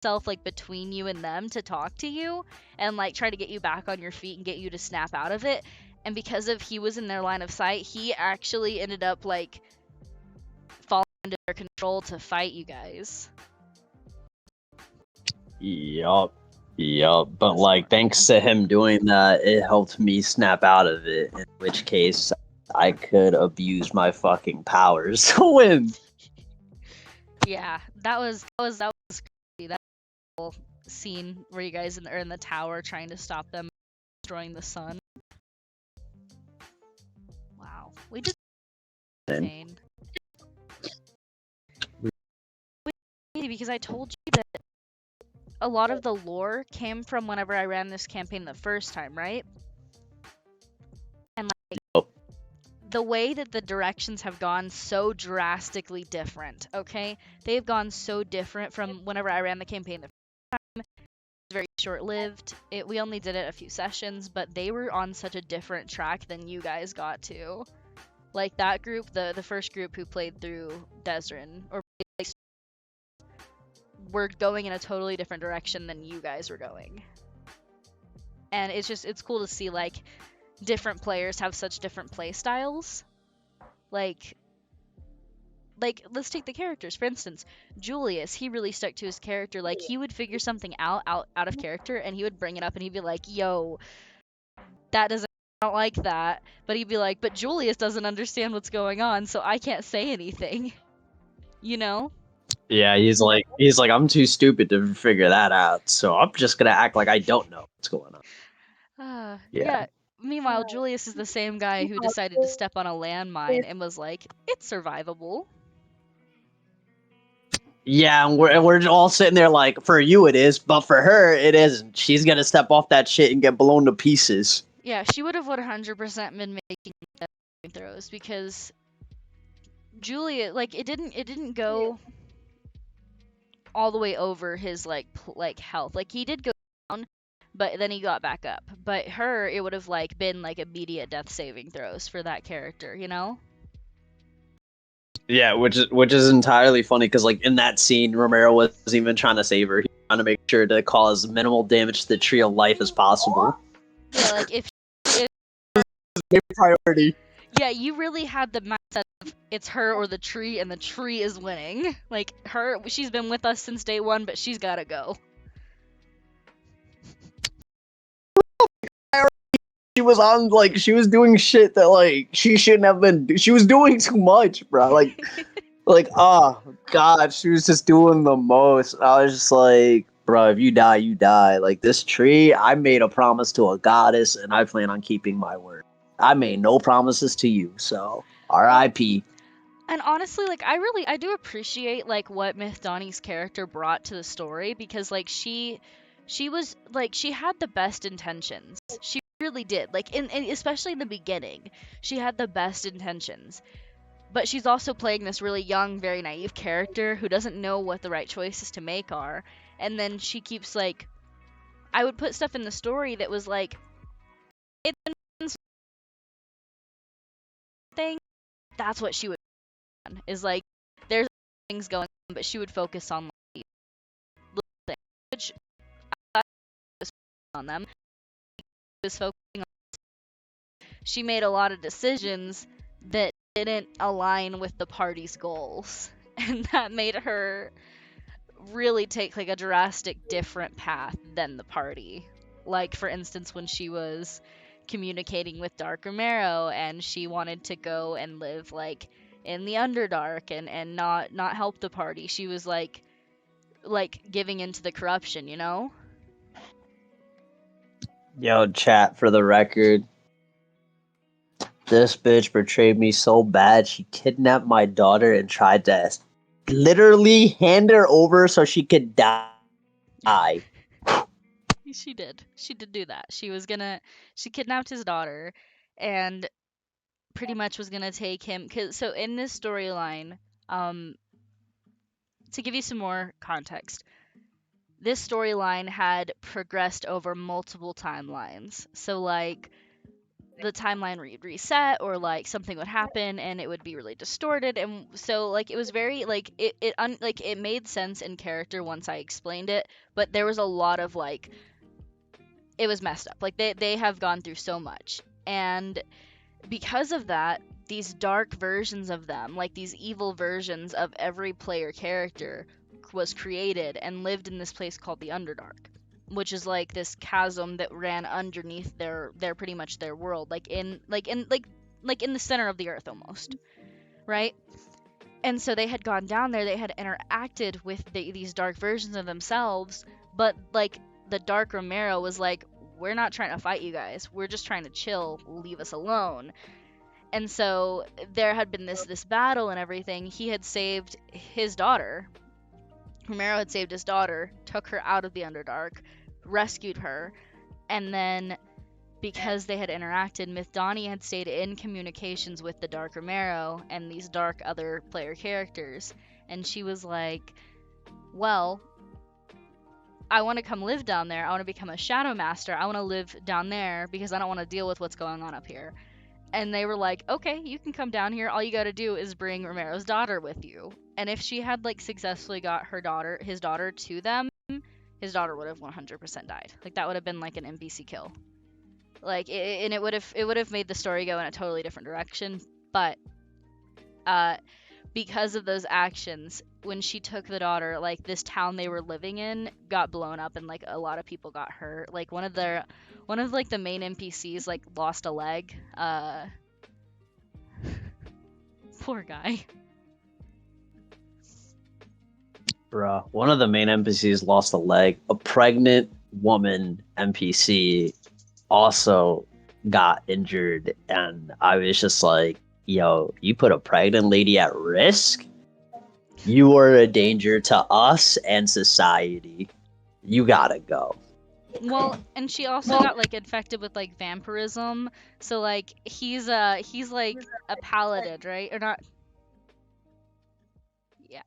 Speaker 1: self like between you and them to talk to you and like try to get you back on your feet and get you to snap out of it. And because of he was in their line of sight, he actually ended up like falling under their control to fight you guys.
Speaker 2: Yup. But like, thanks to him doing that, it helped me snap out of it. In which case, I could abuse my fucking powers to win.
Speaker 1: Yeah, that was crazy. That whole scene where you guys are in the tower trying to stop them destroying the sun. Wow, we did insane. Because I told you that a lot of the lore came from whenever I ran this campaign the first time, right? And like the way that the directions have gone so drastically different, okay? They've gone so different from whenever I ran the campaign the first time. It's very short-lived. We only did it a few sessions, but they were on such a different track than you guys got to. Like that group, the first group who played through Desrin, or were going in a totally different direction than you guys were going. And it's cool to see like different players have such different play styles. Like let's take the characters. For instance, Julius, he really stuck to his character. Like he would figure something out of character and he would bring it up and he'd be like, yo, that doesn't I don't like that. But he'd be like, but Julius doesn't understand what's going on, so I can't say anything. You know?
Speaker 2: Yeah, he's like, I'm too stupid to figure that out, so I'm just gonna act like I don't know what's going on.
Speaker 1: Yeah. Meanwhile, Julius is the same guy who decided to step on a landmine and was like, it's survivable.
Speaker 2: Yeah, and we're all sitting there like, for you it is, but for her it isn't. She's gonna step off that shit and get blown to pieces.
Speaker 1: Yeah, she would have 100% been making saving throws because Julius, like, it didn't go all the way over his like health. Like he did go down, but then he got back up. But her, it would have like been like immediate death saving throws for that character, you know?
Speaker 2: Yeah, which is entirely funny because like in that scene, Romero wasn't even trying to save her. He was trying to make sure to cause minimal damage to the tree of life as possible.
Speaker 1: Yeah, like if
Speaker 2: Priority.
Speaker 1: yeah, you really had the mindset of it's her or the tree, and the tree is winning. Like her, she's been with us since day one, but she's gotta go.
Speaker 2: She was on like she was doing shit that like she shouldn't have been. She was doing too much, bro. Like oh god, she was just doing the most. I was just like, bro, if you die, you die. Like this tree, I made a promise to a goddess, and I plan on keeping my word. I made no promises to you, so R.I.P.
Speaker 1: And honestly, like I do appreciate like what Myth Donny's character brought to the story because like she was like she had the best intentions. She really did. Like especially in the beginning, she had the best intentions. But she's also playing this really young, very naive character who doesn't know what the right choices to make are. And then she keeps like I would put stuff in the story that was like it's thing. That's what she would do, is like there's things going on, but she would focus on like little things, which I was on them. Was focusing on. She made a lot of decisions that didn't align with the party's goals, and that made her really take like a drastic different path than the party. Like for instance, when she was communicating with Dark Romero and she wanted to go and live like in the Underdark and not help the party. She was like giving into the corruption, you know?
Speaker 2: Yo, chat for the record. This bitch betrayed me so bad she kidnapped my daughter and tried to literally hand her over so she could die.
Speaker 1: She did. She did do that. She kidnapped his daughter and pretty much was gonna take him. So in this storyline, to give you some more context, this storyline had progressed over multiple timelines. So like the timeline would reset or like something would happen and it would be really distorted, and so like it was very like it made sense in character once I explained it, but there was a lot of like it was messed up. Like they have gone through so much, and because of that, these dark versions of them, like these evil versions of every player character, was created and lived in this place called the Underdark, which is like this chasm that ran underneath their pretty much their world, like like in the center of the earth almost, right? And so they had gone down there, they had interacted with these dark versions of themselves, but like the dark Romero was like, we're not trying to fight you guys, we're just trying to chill, leave us alone. And so there had been this battle and everything. He had saved his daughter. Romero had saved his daughter, took her out of the Underdark, rescued her, and then because they had interacted, Myth Donny had stayed in communications with the Dark Romero and these dark other player characters. And she was like, well, I want to come live down there. I want to become a Shadow Master. I want to live down there because I don't want to deal with what's going on up here. And they were like, okay, you can come down here. All you got to do is bring Romero's daughter with you. And if she had like successfully got his daughter to them, his daughter would have 100% died. Like that would have been like an NPC kill. Like and it would have made the story go in a totally different direction. But because of those actions, when she took the daughter, like this town they were living in got blown up and like a lot of people got hurt. Like one of like the main NPCs like lost a leg. Poor guy.
Speaker 2: Bruh, one of the main NPCs lost a leg. A pregnant woman NPC also got injured, and I was just like, yo, you put a pregnant lady at risk? You are a danger to us and society. You gotta go.
Speaker 1: Well, and she also got like infected with like vampirism. So like he's like a paladin, right? Or not? Yeah.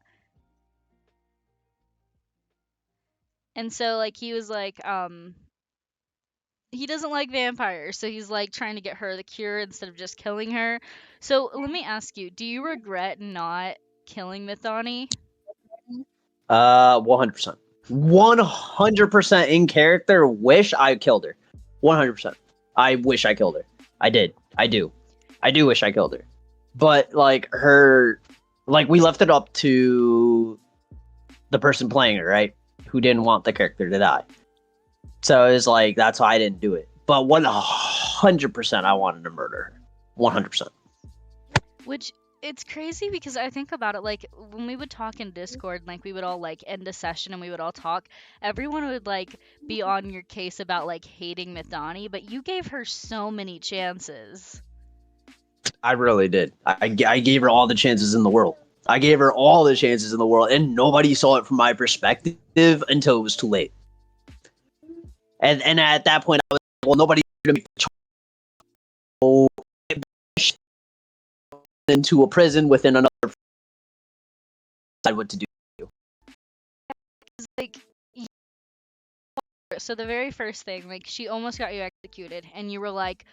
Speaker 1: And so like he was like he doesn't like vampires, so he's like trying to get her the cure instead of just killing her. So let me ask you, do you regret not killing Mithani?
Speaker 2: 100%. 100% in character. Wish I killed her. 100%. I wish I killed her. I did. I do. I do wish I killed her. But like we left it up to the person playing her, right? Who didn't want the character to die. So it was like, that's why I didn't do it. But 100% I wanted to murder her. 100%.
Speaker 1: Which it's crazy because I think about it, like when we would talk in Discord, like we would all like end a session and we would all talk, everyone would like be on your case about like hating Mithani, but you gave her so many chances.
Speaker 2: I really did. I gave her all the chances in the world. I gave her all the chances in the world, and nobody saw it from my perspective until it was too late. And at that point, I was like, well, nobody's going to make the choice into a prison within another. Decide what to do.
Speaker 1: Like, so the very first thing, like she almost got you executed, and you were like,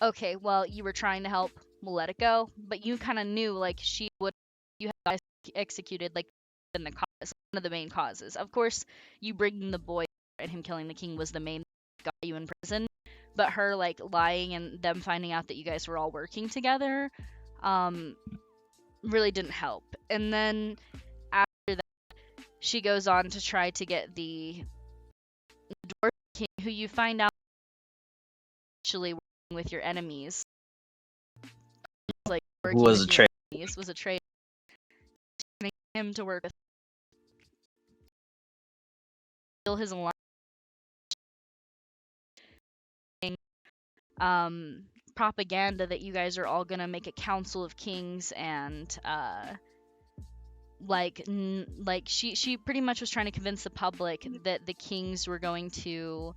Speaker 1: okay, well, you were trying to help, we'll let it go. But you kind of knew like she would, you had executed like in the cause, one of the main causes. Of course, you bringing the boy and him killing the king was the main got you in prison, but her like lying and them finding out that you guys were all working together, really didn't help. And then after that, she goes on to try to get the dwarf king, who you find out actually working with your enemies, like
Speaker 2: Who
Speaker 1: working
Speaker 2: was
Speaker 1: with
Speaker 2: a
Speaker 1: your
Speaker 2: traitor?
Speaker 1: enemies, was a traitor. Him to work with his alliance, propaganda that you guys are all gonna make a council of kings, and like she pretty much was trying to convince the public that the kings were going to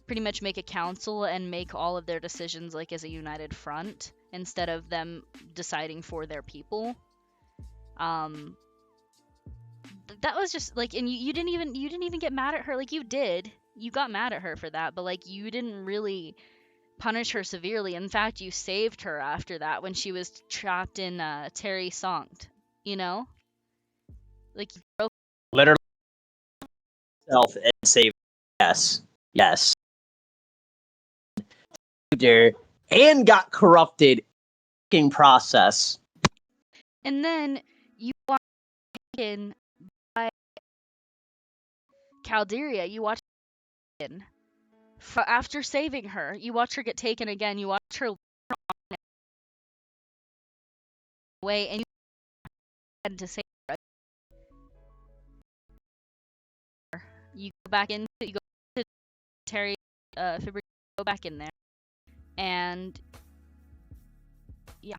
Speaker 1: pretty much make a council and make all of their decisions like as a united front instead of them deciding for their people. That was just like, and you didn't even get mad at her. Like you got mad at her for that, but like you didn't really punish her severely. In fact, you saved her after that when she was trapped in Terry Sanct, you know, like you broke.
Speaker 2: Literally self and save. Yes. Yes. There and got corrupted process.
Speaker 1: And then you watched in by Calderia, you watched in after saving her, you watch her get taken again, you watch her away, and you had to say you go to Terry Fibber, go back in there, and yeah.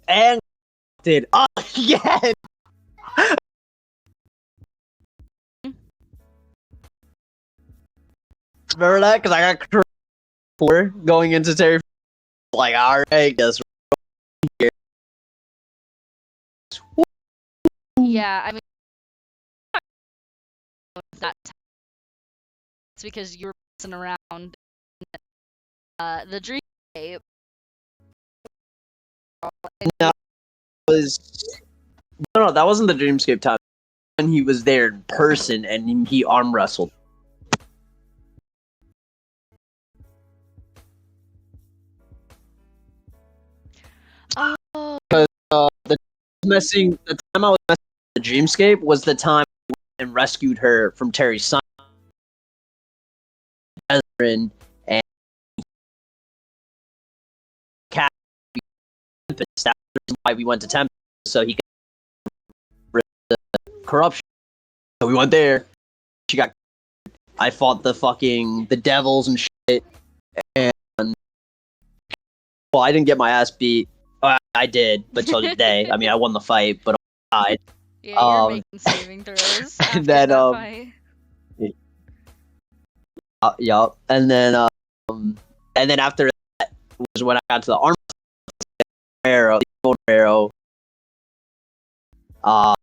Speaker 2: And did again. Remember that? Because I got four going into Terry. Like, all right, guess we're here.
Speaker 1: Yeah, I mean, that it's because you were messing around. The dreamscape.
Speaker 2: No, that wasn't the Dreamscape time. When he was there in person and he arm wrestled.
Speaker 1: Oh,
Speaker 2: The time I was messing with the Dreamscape was the time I went and rescued her from Terry's son. And Cat. That's the reason why we went to Tempest, so he could rid the corruption. So we went there. She got. I fought the devils and shit. And well, I didn't get my ass beat. I did, but so did they. I mean, I won the fight, but I died.
Speaker 1: yeah, you're making saving throws after
Speaker 2: then,
Speaker 1: that fight.
Speaker 2: Yup. And then after that was when I got to the arm arrow, I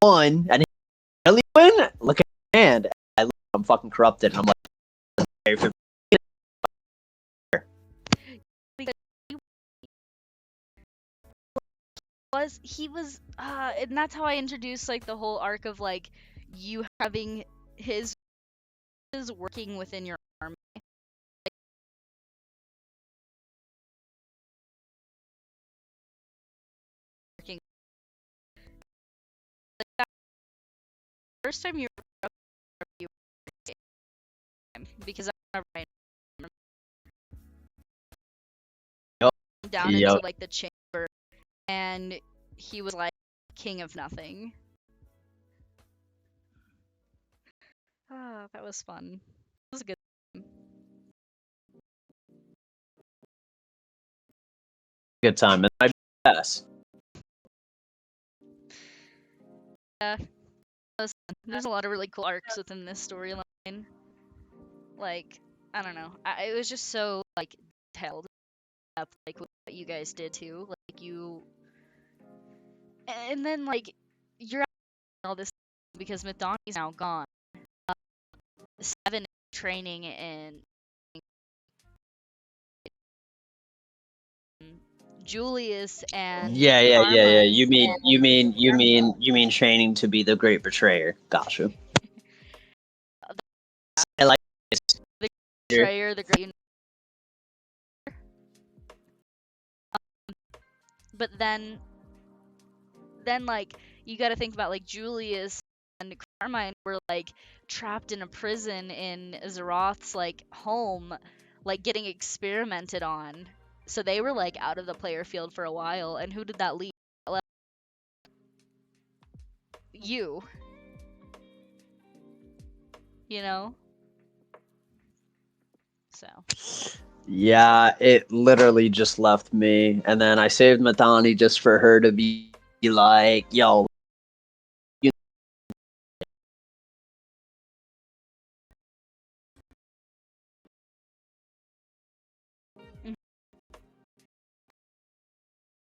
Speaker 2: won, and he really win. Look at my hand. I'm fucking corrupted. And I'm like,
Speaker 1: He was and that's how I introduced like the whole arc of like you having his working within your army. Working like that first time you were because I remember down into like the chamber and he was like king of nothing. Ah, that was fun. It was a good time.
Speaker 2: good time. And I pass.
Speaker 1: Yeah, there's a lot of really cool arcs within this storyline. Like, I don't know. It was just so like detailed up like what you guys did too. Like you and then like you're all this because Donny's now gone. 7 training in Julius and
Speaker 2: Yeah.
Speaker 1: Karma.
Speaker 2: You mean training to be the great betrayer. Gotcha. I like this.
Speaker 1: The betrayer, the great. But then like you got to think about like Julius and Carmine were like trapped in a prison in Zeroth's like home, like getting experimented on. So they were like out of the player field for a while. And who did that leave? You. You know? So.
Speaker 2: Yeah, it literally just left me, and then I saved Matani just for her to be like, "Yo, you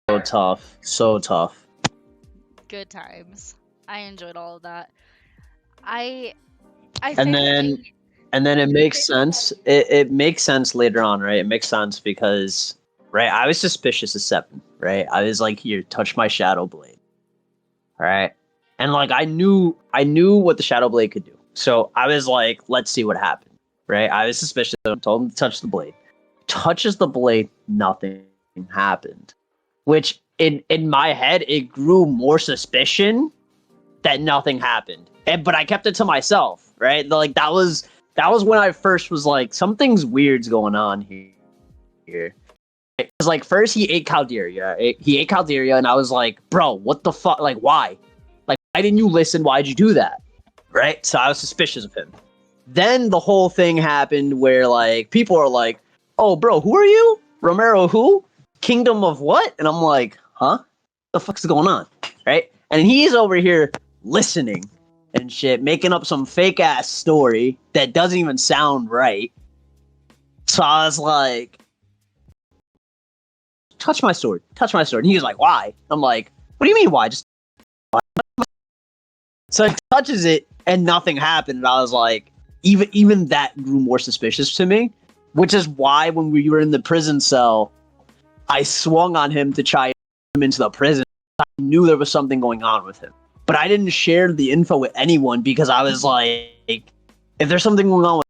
Speaker 2: so tough, so tough."
Speaker 1: Good times. I enjoyed all of that. I
Speaker 2: And then it makes sense. It makes sense later on, right? It makes sense because, right, I was suspicious of 7, right? I was like, "Here, touch my Shadow Blade." All right. And like I knew what the Shadow Blade could do. So I was like, let's see what happened. Right? I was suspicious of him, told him to touch the blade. Touches the blade, nothing happened. Which in my head, it grew more suspicion that nothing happened. But I kept it to myself, right? Like that was when I first was like, something's weird's going on here. Because because like first he ate Calderia. He ate Calderia, and I was like, bro, what the fuck? Like, why? Like, why didn't you listen? Why'd you do that? Right? So I was suspicious of him. Then the whole thing happened where like people are like, oh, bro, who are you? Romero who? Kingdom of what? And I'm like, huh? The fuck's going on? Right? And he's over here listening and shit, making up some fake ass story that doesn't even sound right. So I was like, touch my sword, touch my sword. And he was like, why? I'm like, what do you mean why? Just why? So he touches it and nothing happened. And I was like, even that grew more suspicious to me, which is why when we were in the prison cell, I swung on him to try him into the prison. I knew there was something going on with him, but I didn't share the info with anyone because I was like, if there's something going on with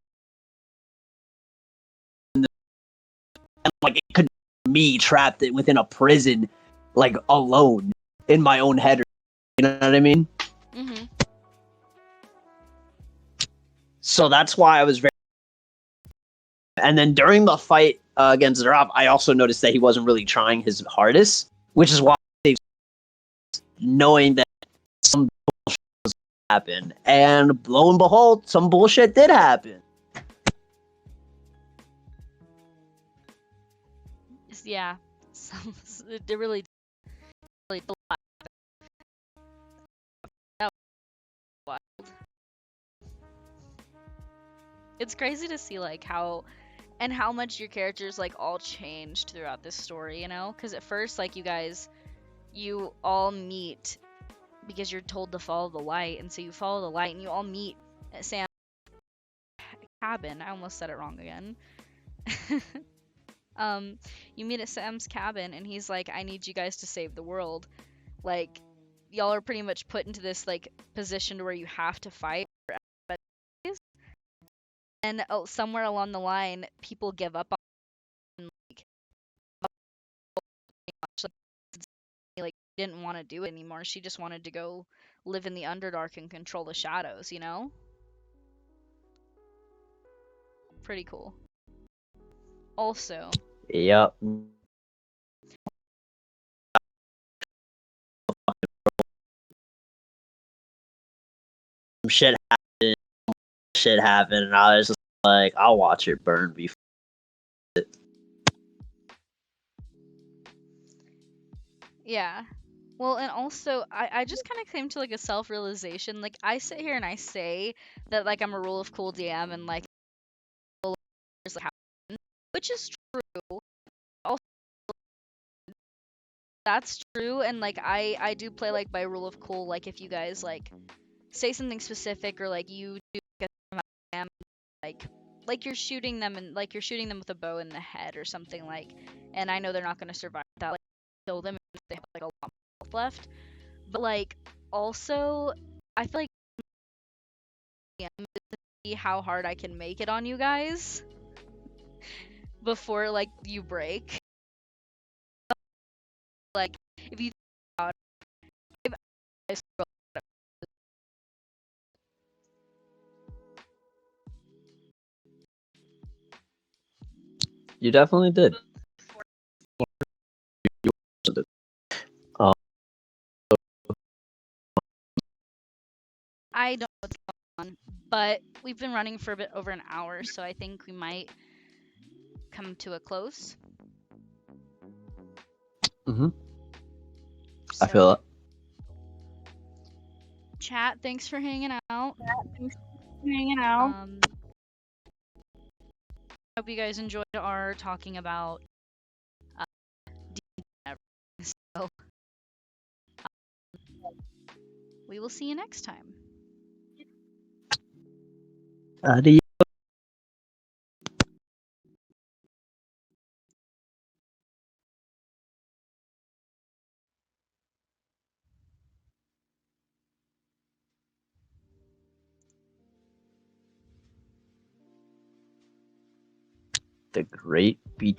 Speaker 2: him, like it could be me trapped within a prison, like alone in my own head. You know what I mean?
Speaker 1: Mm-hmm.
Speaker 2: So that's why I was very. And then during the fight against Zarab, I also noticed that he wasn't really trying his hardest, which is why knowing that some bullshit was happen, and lo and behold, some bullshit did happen.
Speaker 1: Yeah, it really did a lot. That was wild. It's crazy to see like how much your characters like all changed throughout this story, you know? Because at first, like you all meet because you're told to follow the light, and so you follow the light, and you all meet at Sam's cabin. I almost said it wrong again. You meet at Sam's cabin, and he's like, "I need you guys to save the world." Like, y'all are pretty much put into this like position to where you have to fight for everybody. And somewhere along the line, people give up on like didn't want to do it anymore. She just wanted to go live in the Underdark and control the shadows, you know? Pretty cool. Also,
Speaker 2: Yep. Some shit happened, and I was just like, I'll watch it burn before.
Speaker 1: yeah. Well, and also, I just kind of came to like a self-realization. Like, I sit here and I say that like I'm a rule of cool DM and like, which is true. Also, that's true, and like I do play like by rule of cool. Like, if you guys like say something specific or like you do like you're shooting them and like you're shooting them with a bow in the head or something, like, and I know they're not going to survive that, like kill them if they have like a lot of health left. But like also I feel like see how hard I can make it on you guys before like you break. Like, if you think about it, if I
Speaker 2: You definitely did. Um,
Speaker 1: I don't know what's going on, but we've been running for a bit over an hour, so I think we might come to a close.
Speaker 2: mhm.
Speaker 1: So,
Speaker 2: I feel it.
Speaker 1: chat, thanks for hanging out.
Speaker 5: Hanging out.
Speaker 1: Hope you guys enjoyed our talking about D&D and everything. So, we will see you next time.
Speaker 2: Adios. The Great Beach.